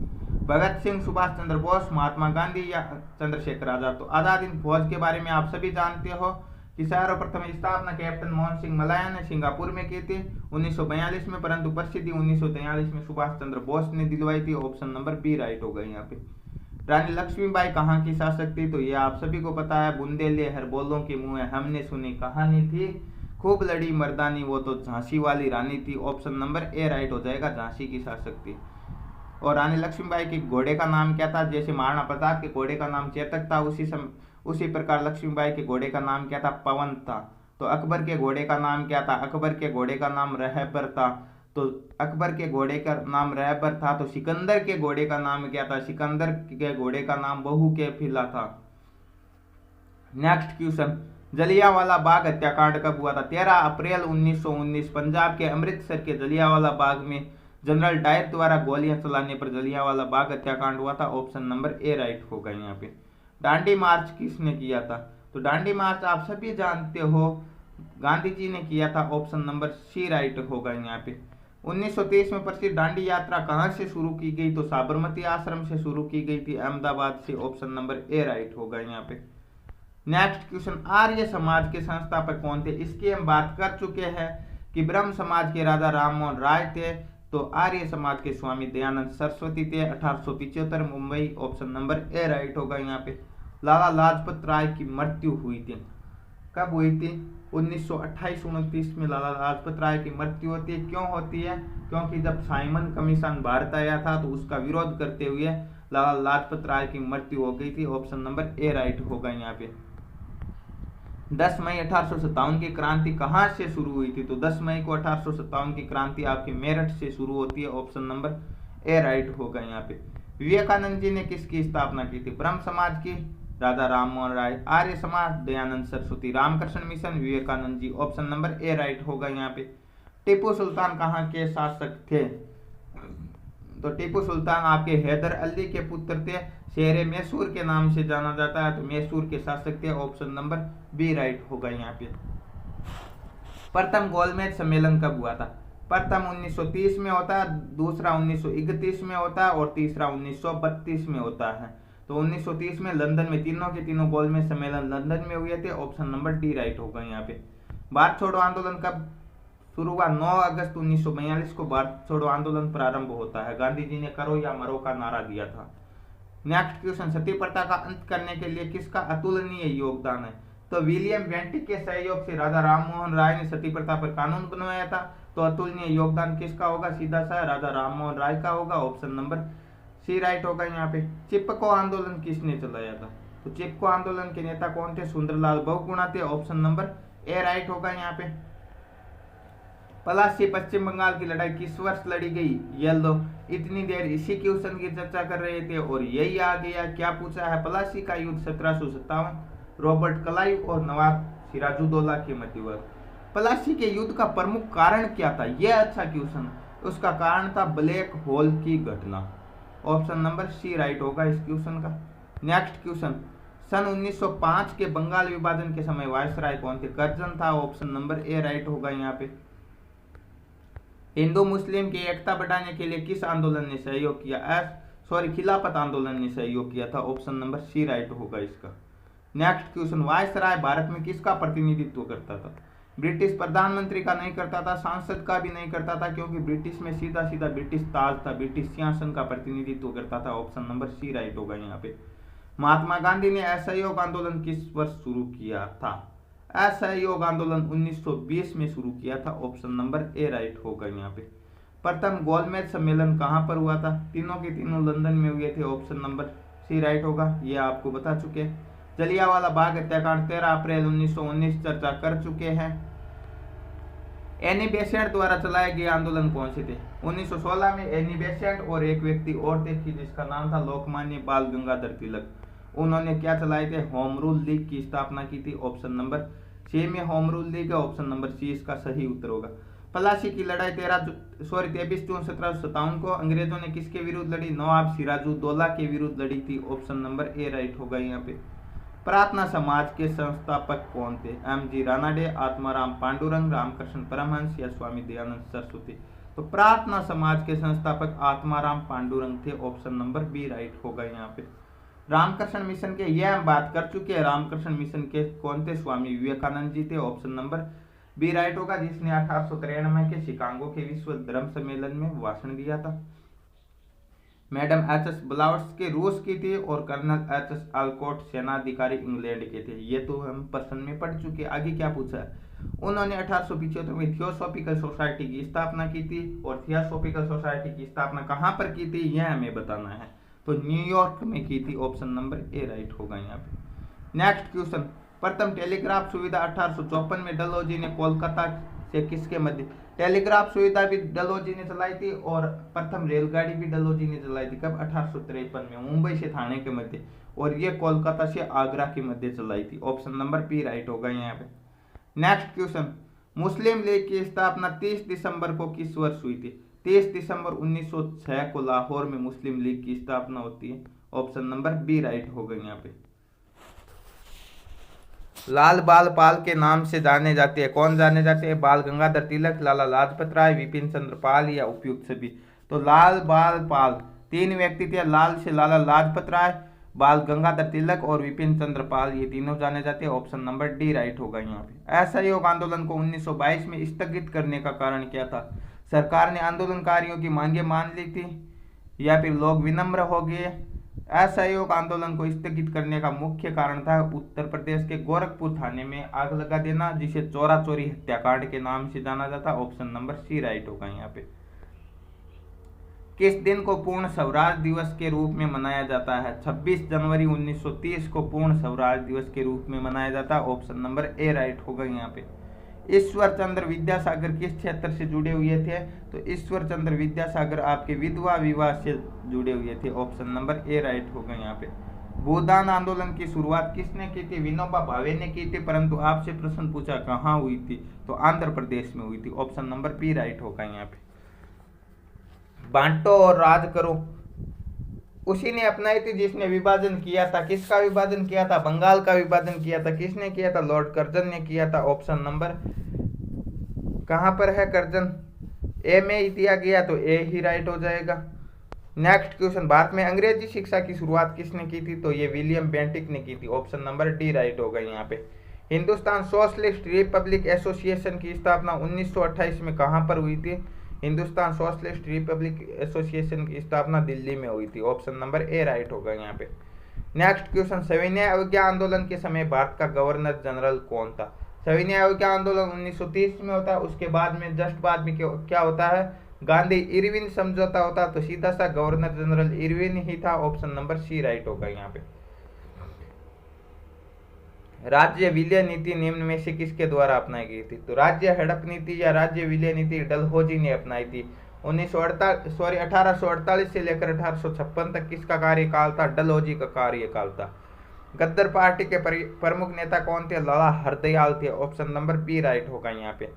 भगत सिंह, सुभाष चंद्र बोस, महात्मा गांधी या चंद्रशेखर आजाद? तो आजाद हिंद फौज के बारे में आप सभी जानते हो कि सर्वप्रथम स्थापना कैप्टन मोहन सिंह मलाया ने सिंगापुर में की थी 1942 में, परंतु प्रसिद्धि 1943 में सुभाष चंद्र बोस ने दिलवाई थी। ऑप्शन नंबर बी राइट होगा यहाँ पे। रानी लक्ष्मीबाई कहाँ की शासक थी? तो ये आप सभी को पता है, बुंदेले हर बोलों के मुंह है हमने सुनी कहानी थी, खूब लड़ी मर्दानी वो तो झांसी वाली रानी थी। ऑप्शन नंबर ए राइट हो जाएगा, झांसी की शासक थी। और रानी लक्ष्मीबाई के घोड़े का नाम क्या था? जैसे महाराणा प्रताप के घोड़े का नाम चेतक था, उसी प्रकार लक्ष्मीबाई के घोड़े का नाम क्या था? पवन था। तो अकबर के घोड़े का नाम क्या था? अकबर के घोड़े का नाम रहबर था। तो अकबर के घोड़े का नाम रहबर था। तो सिकंदर के घोड़े का नाम क्या था? सिकंदर के घोड़े का नाम बहू के फिला था। नेक्स्ट क्वेश्चन, जलियांवाला बाग हत्याकांड कब हुआ था? 13 अप्रैल 1919 पंजाब के अमृतसर के जलियांवाला बाग में जनरल डायर द्वारा गोलियां चलाने पर जलियांवाला बाग हत्याकांड हुआ था। ऑप्शन नंबर ए राइट होगा यहाँ पे। दांडी मार्च किसने किया था? तो दांडी मार्च आप सभी जानते हो, गांधी जी ने किया था। ऑप्शन नंबर सी राइट होगा यहाँ पे। 1930 में प्रसिद्ध दांडी यात्रा कहाँ से शुरू की गई? तो साबरमती आश्रम से शुरू की गई थी, अहमदाबाद से। ऑप्शन नंबर ए राइट होगा यहाँ पे। नेक्स्ट क्वेश्चन, आर्य समाज के संस्थापक कौन थे? इसकी हम बात कर चुके हैं कि ब्रह्म समाज के राजा राम मोहन राय थे। तो आर्य समाज के स्वामी दयानंद सरस्वती थे, 1875 Mumbai, option number A right होगा यहाँ पे। लाला लाजपत राय की मृत्यु हुई थी, कब हुई थी? 1928-29 में लाला लाजपत राय की मृत्यु होती है। क्यों होती है? क्योंकि जब साइमन कमीशन भारत आया था तो उसका विरोध करते हुए लाला लाजपत राय की मृत्यु हो गई थी। ऑप्शन नंबर ए राइट होगा यहाँ पे। 10 मई 1857 की क्रांति कहाँ से शुरू हुई थी? तो 10 मई को 1857 की क्रांति आपकी मेरठ से शुरू होती है। ऑप्शन नंबर ए राइट होगा यहाँ पे। विवेकानंद जी ने किसकी स्थापना की थी? ब्रह्म समाज की, Raja Rammohan Roy. Arya Samaj, Dayanand Saraswati. Ramakrishna mission, Vivekananda ji. Option number A right होगा यहाँ पे। टीपू सुल्तान कहाँ के शासक थे? तो टीपू सुल्तान आपके हैदर अली के पुत्र थे, शेर मैसूर के नाम से जाना जाता है, तो मैसूर के शासक थे। ऑप्शन नंबर बी राइट होगा यहाँ पे। प्रथम गोलमेज सम्मेलन कब हुआ था? प्रथम 1930 में होता है, दूसरा 1931 में होता है और तीसरा 1932 में होता है। तो 1930 में लंदन में तीनों के तीनों गोलमेज सम्मेलन लंदन में हुए थे। ऑप्शन नंबर डी राइट होगा यहाँ पे। भारत छोड़ो आंदोलन कब शुरू हुआ? 9 अगस्त 1942 को भारत छोड़ो आंदोलन प्रारंभ होता है। गांधी जी ने करो या मरो का नारा दिया था। नेक्स्ट क्वेश्चन, सती प्रथा का अंत करने के लिए किसका अतुलनीय योगदान है? तो विलियम बेंटिक के सहयोग से राजा राममोहन राय ने सती प्रथा पर कानून बनवाया था। तो अतुलनीय योगदान किसका होगा? सीधा सा राजा राममोहन राय का होगा। ऑप्शन नंबर सी राइट होगा यहाँ पे। चिपको आंदोलन किसने चलाया था? तो चिपको आंदोलन के नेता कौन थे? सुंदरलाल बहुगुणा थे। ऑप्शन नंबर ए राइट होगा यहाँ पे। पलासी पश्चिम बंगाल की लड़ाई किस वर्ष लड़ी गई? ये लो, इतनी देर इसी क्वेश्चन की चर्चा कर रहे थे और यही आ गया। क्या पूछा है? पलासी का युद्ध 1757, रॉबर्ट क्लाइव और नवाब सिराजुद्दौला के मध्य हुआ। पलासी के युद्ध का प्रमुख कारण क्या था? यह अच्छा क्वेश्चन है। उसका कारण था ब्लैक होल की घटना। ऑप्शन नंबर सी राइट होगा इस क्वेश्चन का। नेक्स्ट क्वेश्चन, सन 1905 के बंगाल विभाजन के समय वायसराय कौन थे? कर्जन था। ऑप्शन नंबर ए राइट होगा यहाँ पे। हिंदू मुस्लिम की एकता बढ़ाने के लिए किस आंदोलन ने सहयोग किया? खिलाफत आंदोलन ने सहयोग किया था। ऑप्शन नंबर सी राइट होगा इसका। नेक्स्ट क्वेश्चन, वायसराय भारत में किसका प्रतिनिधित्व करता था? ब्रिटिश प्रधानमंत्री का नहीं करता था, सांसद का भी नहीं करता था, क्योंकि ब्रिटिश में सीधा सीधा ब्रिटिश ताज था, ब्रिटिश सिंहासन का प्रतिनिधित्व करता था। ऑप्शन नंबर सी राइट होगा यहाँ पे। महात्मा गांधी ने असहयोग आंदोलन किस वर्ष शुरू किया था? असहयोग आंदोलन 1920 में शुरू किया था। ऑप्शन नंबर ए राइट होगा यहाँ पे। प्रथम गोलमेज सम्मेलन कहाँ पर हुआ था? तीनों के तीनों लंदन में हुए थे। ऑप्शन नंबर सी राइट होगा, ये आपको बता चुके हैं। जलियांवाला बाग हत्याकांड 13 अप्रैल 1919 चर्चा कर चुके हैं। एनी बेसेंट द्वारा चलाए गए आंदोलन कौन से थे? 1916 में एनी बेसेंट और एक व्यक्ति और थे जिसका नाम था लोकमान्य बाल गंगाधर तिलक। उन्होंने क्या चलाए थे? होम रूल लीग की स्थापना की थी। ऑप्शन नंबर सी में होम रूल लीग है। ऑप्शन नंबर सी इसका सही उत्तर होगा। पलासी की लड़ाई 23 जून 1757 को अंग्रेजों ने किसके विरुद्ध लड़ी? नवाब सिराजुद्दौला के विरुद्ध लड़ी थी। ऑप्शन नंबर ए राइट होगा यहाँ पे। प्रार्थना समाज के संस्थापक कौन थे? एम जी रानाडे, आत्माराम पांडुरंग, रामकृष्ण परमहंस या स्वामी दयानंद सरस्वती? तो प्रार्थना समाज के संस्थापक आत्माराम पांडुरंग थे। ऑप्शन नंबर बी राइट होगा यहाँ पे। रामकृष्ण मिशन के यह हम बात कर चुके हैं। रामकृष्ण मिशन के कौन थे? स्वामी विवेकानंद जी थे। ऑप्शन नंबर बी राइट होगा, जिसने 1893 के शिकागो के विश्व धर्म सम्मेलन में भाषण दिया था। Madam HS. ब्लाउट्स्की रूस की थी और कर्नल एच.एस. अल्कोट सेनाधिकारी इंग्लैंड के थे। ये तो हम प्रश्न में पढ़ चुके। आगे क्या पूछा है? उन्होंने 1875 में थियोसॉफिकल सोसाइटी की स्थापना की थी और थियोसॉफिकल सोसाइटी की स्थापना कहाँ पर की थी यह हमें बताना है। तो न्यूयॉर्क में की थी। ऑप्शन नंबर ए राइट होगा यहाँ पे। नेक्स्ट क्वेश्चन, प्रथम टेलीग्राफ सुविधा 1854 में डलहौजी ने कोलकाता से किसके मध्य? टेलीग्राफ सुविधा भी डलहौजी ने चलाई थी और प्रथम रेलगाड़ी भी डलहौजी ने चलाई थी। कब? 1853 में, मुंबई से थाने के मध्य, और ये कोलकाता से आगरा के मध्य चलाई थी। ऑप्शन नंबर बी राइट होगा यहाँ पे। नेक्स्ट क्वेश्चन, मुस्लिम लीग की स्थापना 30 दिसंबर को किस वर्ष हुई थी? 30 दिसंबर 1906 को लाहौर में मुस्लिम लीग की स्थापना होती है। ऑप्शन नंबर बी राइट होगा यहाँ पे। लाल बाल पाल के नाम से जाने जाते हैं। कौन जाने जाते हैं? बाल गंगाधर तिलक, लाला लाजपत राय, विपिन चंद्र पाल या उपयुक्त सभी? तो लाल बाल पाल तीन व्यक्ति थे। लाल से लाला लाजपत राय, बाल गंगाधर तिलक और विपिन चंद्र पाल, ये तीनों जाने जाते हैं। ऑप्शन नंबर डी राइट होगा यहाँ पे। असहयोग आंदोलन को 1922 में स्थगित करने का कारण क्या था? सरकार ने आंदोलनकारियों की मांगें मान ली थी, या फिर लोग विनम्र हो गए। असहयोग आंदोलन को स्थगित करने का मुख्य कारण था उत्तर प्रदेश के गोरखपुर थाने में आग लगा देना, जिसे चोरा चोरी हत्याकांड के नाम से जाना जाता। ऑप्शन नंबर सी राइट होगा यहाँ पे। किस दिन को पूर्ण स्वराज दिवस के रूप में मनाया जाता है? 26 जनवरी 1930 को पूर्ण स्वराज दिवस के रूप में मनाया जाता है। ऑप्शन नंबर ए राइट होगा यहाँ पे। ईश्वर चंद्र विद्यासागर किस क्षेत्र से जुड़े हुए थे? तो ईश्वर चंद्र विद्यासागर आपके विधवा विवाह से जुड़े हुए थे। ऑप्शन नंबर ए राइट होगा यहाँ पे। भूदान आंदोलन की शुरुआत किसने की थी? विनोबा भावे ने की थी, परंतु आपसे प्रश्न पूछा कहाँ हुई थी, तो आंध्र प्रदेश में हुई थी। ऑप्शन नंबर बी राइट होगा यहाँ पे। बांटो और राज करो उसी ने अपनाई थी जिसने विभाजन किया था। किसका विभाजन किया था? बंगाल का विभाजन किया था। किसने किया था? लॉर्ड कर्जन ने किया था। ऑप्शन नंबर कहां पर है कर्जन? ए में ही दिया गया, तो ए ही राइट हो जाएगा। नेक्स्ट क्वेश्चन, भारत में अंग्रेजी शिक्षा की शुरुआत किसने की थी? तो ये विलियम बेंटिक ने की थी। ऑप्शन नंबर डी राइट होगा यहाँ पे। हिंदुस्तान सोशलिस्ट रिपब्लिक एसोसिएशन की स्थापना 1928 में कहां पर हुई थी? हिंदुस्तान सोशलिस्ट रिपब्लिक एसोसिएशन की स्थापना दिल्ली में हुई थी। ऑप्शन नंबर ए राइट होगा यहाँ पे। नेक्स्ट क्वेश्चन, सविनय अवज्ञा आंदोलन के समय भारत का गवर्नर जनरल कौन था? सविनय अवज्ञा आंदोलन 1930 में होता है। उसके बाद में जस्ट बाद में क्या होता है? गांधी इरविन समझौता होता, तो सीधा सा गवर्नर जनरल इरविन ही था। ऑप्शन नंबर सी राइट होगा यहाँ पे। राज्य विलय नीति निम्न में से किसके द्वारा अपनाई गई थी? तो राज्य हड़प नीति या राज्य विलय नीति डलहौजी ने अपनाई थी। 1848 से लेकर 1856 तक किसका कार्यकाल था? डलहौजी का कार्यकाल था। गद्दर पार्टी के प्रमुख नेता कौन थे? लाला हरदयाल थे। ऑप्शन नंबर बी राइट होगा यहाँ पे।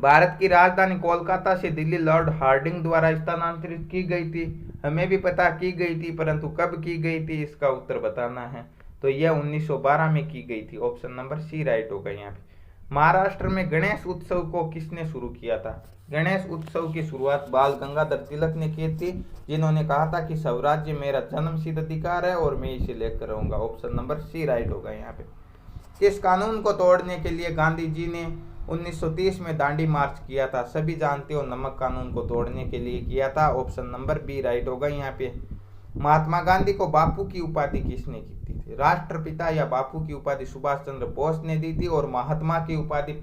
भारत की राजधानी कोलकाता से दिल्ली लॉर्ड हार्डिंग द्वारा स्थानांतरित की गई थी। हमें भी पता की गई थी, परंतु कब की गई थी इसका उत्तर बताना है। तो यह 1912 में की गई थी। ऑप्शन नंबर सी राइट होगा यहाँ पे। महाराष्ट्र में गणेश उत्सव को किसने शुरू किया था? गणेश उत्सव की शुरुआत बाल गंगाधर तिलक ने की थी, जिन्होंने कहा था कि स्वराज्य मेरा जन्मसिद्ध अधिकार है और मैं इसे लेकर रहूंगा। ऑप्शन नंबर सी राइट होगा यहाँ पे। किस कानून को तोड़ने के लिए गांधी जी ने 1930 में दांडी मार्च किया था? सभी जानते हो, नमक कानून को तोड़ने के लिए किया था। ऑप्शन नंबर बी राइट होगा यहाँ पे। महात्मा गांधी को बापू की उपाधि किसने की थी? राष्ट्रपिता या बापू की उपाधि सुभाष चंद्र बोस ने दी थी, और महात्मा की उपाधि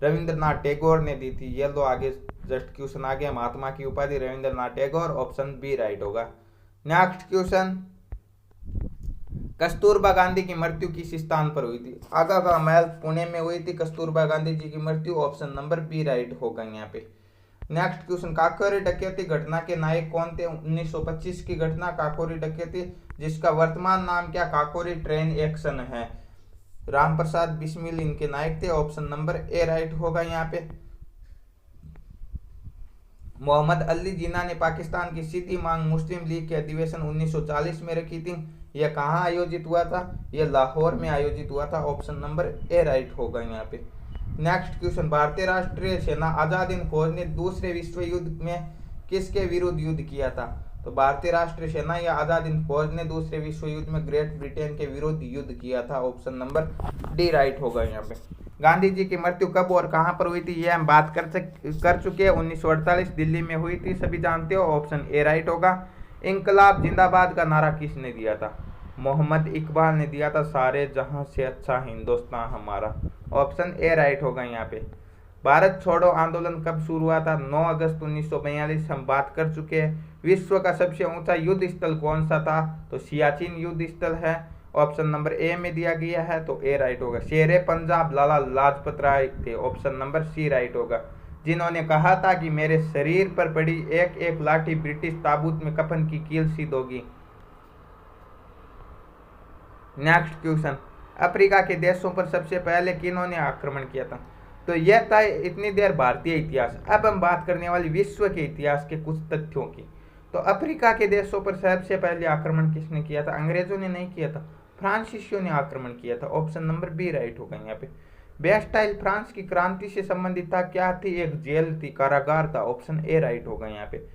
रविंद्रनाथ टैगोर ने दी थी। ये लो आगे जस्ट क्वेश्चन आ गया। महात्मा की उपाधि Rabindranath Tagore. Option B right होगा। नेक्स्ट क्वेश्चन, कस्तूरबा गांधी की मृत्यु किस स्थान पर हुई थी? आगा का महल पुणे में हुई थी कस्तूरबा गांधी जी की मृत्यु। ऑप्शन नंबर बी राइट होगा यहाँ पे। नेक्स्ट क्वेश्चन, काकोरी डकैती घटना के नायक कौन थे? 1925 की घटना काकोरी डकैती, जिसका वर्तमान नाम क्या काकोरी ट्रेन एक्शन है। राम प्रसाद बिस्मिल इनके नायक थे। ऑप्शन नंबर ए राइट होगा यहाँ पे। मोहम्मद अली जिन्ना ने पाकिस्तान की सीधी मांग मुस्लिम लीग के अधिवेशन 1940 में रखी थी। यह कहाँ आयोजित हुआ था? यह लाहौर में आयोजित हुआ था। ऑप्शन नंबर ए राइट होगा यहाँ पे। नेक्स्ट क्वेश्चन, भारतीय राष्ट्रीय सेना आजाद हिंद फौज ने दूसरे विश्व युद्ध में किसके विरुद्ध युद्ध किया था? तो भारतीय राष्ट्रीय सेना या आजाद हिंद फौज ने दूसरे विश्व युद्ध में ग्रेट ब्रिटेन के विरुद्ध युद्ध किया था। ऑप्शन नंबर डी राइट होगा यहाँ पे। गांधी जी की मृत्यु कब और कहां पर हुई थी, यह हम बात कर चुके हैं। 1948 दिल्ली में हुई थी, सभी जानते हो। ऑप्शन ए राइट होगा। इंकलाब जिंदाबाद का नारा किसने दिया था? मोहम्मद इकबाल ने दिया था। सारे जहां से अच्छा हिंदुस्तान हमारा। ऑप्शन ए राइट होगा यहाँ पे। भारत छोड़ो आंदोलन कब शुरू हुआ था? 9 अगस्त 1942, हम बात कर चुके हैं। विश्व का सबसे ऊंचा युद्ध स्थल कौन सा था? तो सियाचिन युद्ध स्थल है। ऑप्शन नंबर ए में दिया गया है, तो ए राइट होगा। शेरे पंजाब लाला लाजपत राय थे। ऑप्शन नंबर सी राइट होगा, जिन्होंने कहा था कि मेरे शरीर पर पड़ी एक एक लाठी ब्रिटिश ताबूत में कफन की कील सी दोगी। नेक्स्ट क्वेश्चन, अफ्रीका के देशों पर सबसे पहले किन्होंने आक्रमण किया था? तो यह था इतनी देर भारतीय इतिहास। अब हम बात करने वाली विश्व के इतिहास के कुछ तथ्यों की। तो अफ्रीका के देशों पर सबसे पहले आक्रमण किसने किया था? अंग्रेजों ने नहीं किया था, फ्रांसीसियों ने आक्रमण किया था। ऑप्शन नंबर बी राइट होगा यहाँ पे। बेस्टाइल फ्रांस की क्रांति से संबंधित था, क्या थी? एक जेल थी, कारागार था। ऑप्शन ए राइट होगा यहाँ पे।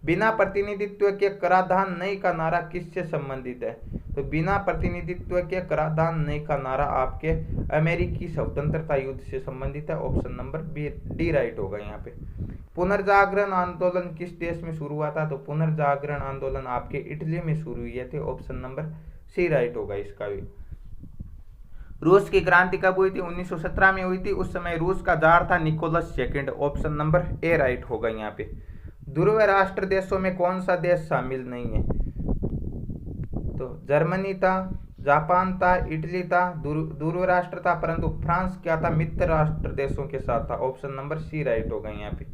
बिना प्रतिनिधित्व के कराधान नहीं का नारा किससे संबंधित है? तो बिना प्रतिनिधित्व के कराधान नहीं का नारा आपके अमेरिकी स्वतंत्रता युद्ध से संबंधित है। Option number B D right होगा यहाँ पे। पुनर्जागरण आंदोलन किस देश में शुरू हुआ था? तो पुनर्जागरण आंदोलन आपके इटली में शुरू हुए थे। ऑप्शन नंबर सी राइट होगा इसका भी। रूस की क्रांति कब हुई थी? 1917 में हुई थी। उस समय रूस का जार था Nicholas second. Option number A right होगा यहाँ पे। ध्रुव राष्ट्र देशों में कौन सा देश शामिल नहीं है? तो जर्मनी था, जापान था, इटली था, ध्रुव राष्ट्र था, परंतु फ्रांस क्या था? मित्र राष्ट्र देशों के साथ था। ऑप्शन नंबर सी राइट होगा यहाँ पे।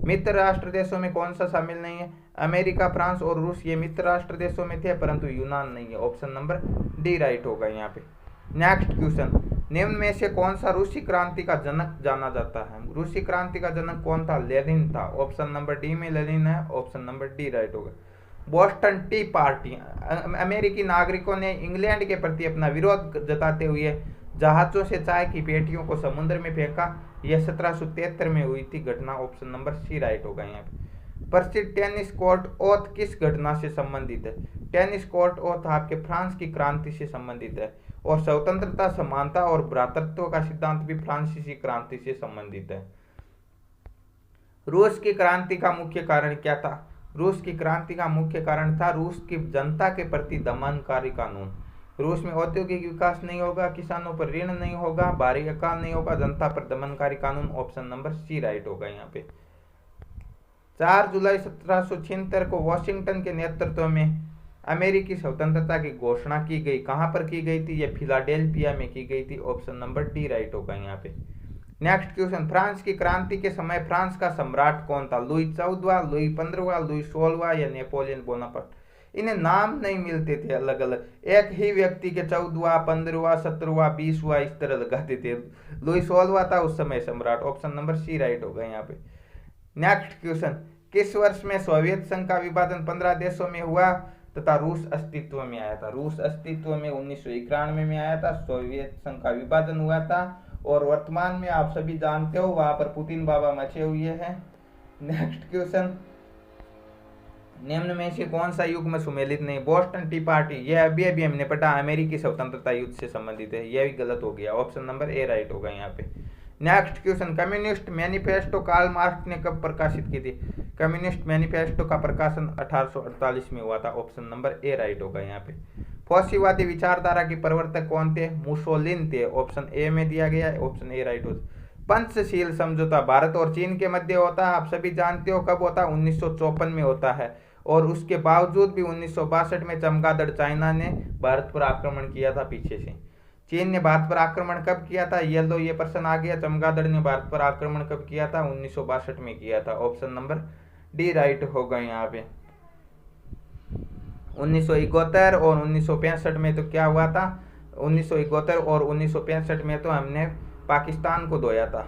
मित्र राष्ट्र देशों में कौन सा शामिल नहीं है? अमेरिका, फ्रांस और रूस ये मित्र राष्ट्र देशों में थे, परंतु यूनान नहीं है। ऑप्शन नंबर डी राइट होगा यहाँ पे। नेक्स्ट क्वेश्चन, निम्न में से कौन सा रूसी क्रांति का जनक जाना जाता है? रूसी क्रांति का जनक कौन था? लेनिन था। ऑप्शन नंबर डी में लेनिन है। ऑप्शन नंबर डी राइट होगा। बोस्टन टी पार्टी, अमेरिकी नागरिकों ने इंग्लैंड के प्रति अपना विरोध जताते हुए जहाजों से चाय की पेटियों को समुद्र में फेंका। यह 1773 में हुई थी घटना। ऑप्शन नंबर सी राइट होगा यहाँ पे। प्रसिद्ध टेनिस कोर्ट ओथ किस घटना से संबंधित है? टेनिस कोर्ट ओथ आपके फ्रांस की क्रांति से संबंधित है। और स्वतंत्रता, समानता और भ्रातृत्व का सिद्धांत भी फ्रांसीसी क्रांति से संबंधित है। रूस की क्रांति का मुख्य कारण क्या था? रूस की क्रांति का मुख्य कारण था रूस की जनता के प्रति दमनकारी कानून। रूस में औद्योगिक विकास नहीं होगा, किसानों पर ऋण नहीं होगा, भारी अकाल नहीं होगा, जनता पर दमनकारी कानून। ऑप्शन नंबर सी राइट होगा यहाँ पे। 4 जुलाई 1776 को वॉशिंगटन के नेतृत्व में अमेरिकी स्वतंत्रता की घोषणा की गई। कहां पर की गई थी? यह फिलाडेल्फिया में की गई थी। ऑप्शन नंबर डी राइट होगा यहाँ पे। नेक्स्ट क्वेश्चन, फ्रांस की क्रांति के समय फ्रांस का सम्राट कौन था? लुई 14वां, लुई 15वां, लुई 16वां या नेपोलियन बोनापार्ट? इन्हें नाम नहीं मिलते थे अलग अलग, एक ही व्यक्ति के 14वां, 15वां, 17वां, 20वां इस तरह लगाते थे। लुई 16वां था उस समय सम्राट। ऑप्शन नंबर सी राइट होगा यहाँ पे। नेक्स्ट क्वेश्चन, किस वर्ष में सोवियत संघ का विभाजन 15 देशों में हुआ तथा रूस अस्तित्व में आया था? रूस अस्तित्व में 1991 में आया था। सोवियत संघ का विभाजन हुआ था और वर्तमान में आप सभी जानते हो वहां पर पुतिन बाबा मचे हुए हैं। नेक्स्ट क्वेश्चन, निम्न में से कौन सा युग में सुमेलित नहीं? बोस्टन टी पार्टी, यह अभी हमने पढ़ा अमेरिकी स्वतंत्रता युद्ध से संबंधित है। यह भी गलत हो गया। ऑप्शन नंबर ए राइट होगा यहाँ पे। Next question, communist manifesto Karl Marx ने कब प्रकाशित की थी? कम्युनिस्ट मैनिफेस्टो का प्रकाशन 1848 में हुआ था। ऑप्शन नंबर ए राइट होगा यहाँ पे। फासीवादी विचारधारा के प्रवर्तक कौन थे? मुसोलिन थे। ऑप्शन ए में दिया गया है। ऑप्शन ए राइट होगा। पंचशील समझौता भारत और चीन के मध्य होता है, आप सभी जानते हो कब होता है? 1954 में होता है। और उसके बावजूद भी 1962 में चमगादड़ चाइना ने भारत पर आक्रमण किया था पीछे से। चीन ने भारत पर आक्रमण कब किया था? ये प्रश्न आ गया। चमगादड़ ने भारत पर आक्रमण कब किया था? 1962 में किया था। ऑप्शन नंबर डी राइट होगा यहाँ पे। 1971 और 1965 में तो क्या हुआ था? 1971 और 1965 में तो हमने पाकिस्तान को धोया था।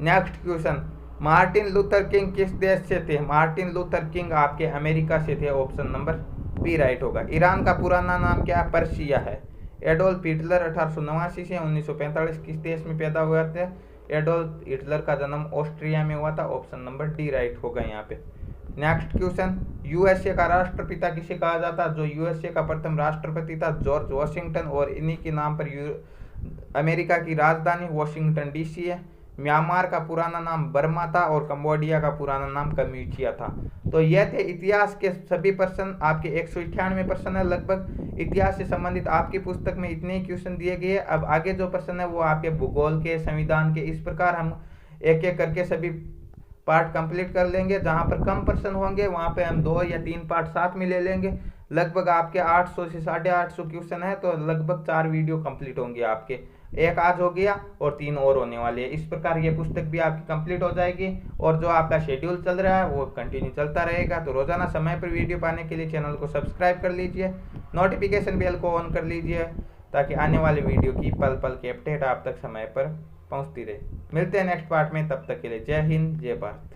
Next question, Martin Luther king किस देश से थे? मार्टिन लूथर किंग आपके अमेरिका से थे। ऑप्शन नंबर बी राइट होगा। ईरान का पुराना नाम क्या है? पर्शिया है। एडोल्फ हिटलर 1889 से 1945 किस देश में पैदा हुए थे? एडोल्फ हिटलर का जन्म ऑस्ट्रिया में हुआ था। ऑप्शन नंबर डी राइट होगा यहाँ पे। नेक्स्ट क्वेश्चन, यूएसए का राष्ट्रपिता किसे कहा जाता? जो यूएसए का प्रथम राष्ट्रपति था जॉर्ज वॉशिंगटन, और इन्हीं के नाम पर अमेरिका की राजधानी वॉशिंगटन डीसी है। म्यांमार का पुराना नाम बर्मा था और कंबोडिया का पुराना नाम कम्यूचिया था। तो यह थे इतिहास के सभी प्रश्न। आपके 198 प्रश्न है लगभग इतिहास से संबंधित। आपकी पुस्तक में इतने ही क्वेश्चन दिए गए। अब आगे जो प्रश्न है वो आपके भूगोल के, संविधान के, इस प्रकार हम एक एक करके सभी पार्ट कंप्लीट कर लेंगे। जहां पर कम प्रश्न होंगे वहां पे हम 2 या 3 पार्ट साथ में ले लेंगे। लगभग आपके 800 से 850 क्वेश्चन है, तो लगभग 4 वीडियो कंप्लीट होंगे आपके। एक आज हो गया और 3 और होने वाले हैं। इस प्रकार ये पुस्तक भी आपकी कंप्लीट हो जाएगी। और जो आपका शेड्यूल चल रहा है वो कंटिन्यू चलता रहेगा। तो रोजाना समय पर वीडियो पाने के लिए चैनल को सब्सक्राइब कर लीजिए, नोटिफिकेशन बेल को ऑन कर लीजिए, ताकि आने वाले वीडियो की पल पल की अपडेट आप तक समय पर पहुंचती रहे। मिलते हैं नेक्स्ट पार्ट में, तब तक के लिए जय हिंद, जय भारत।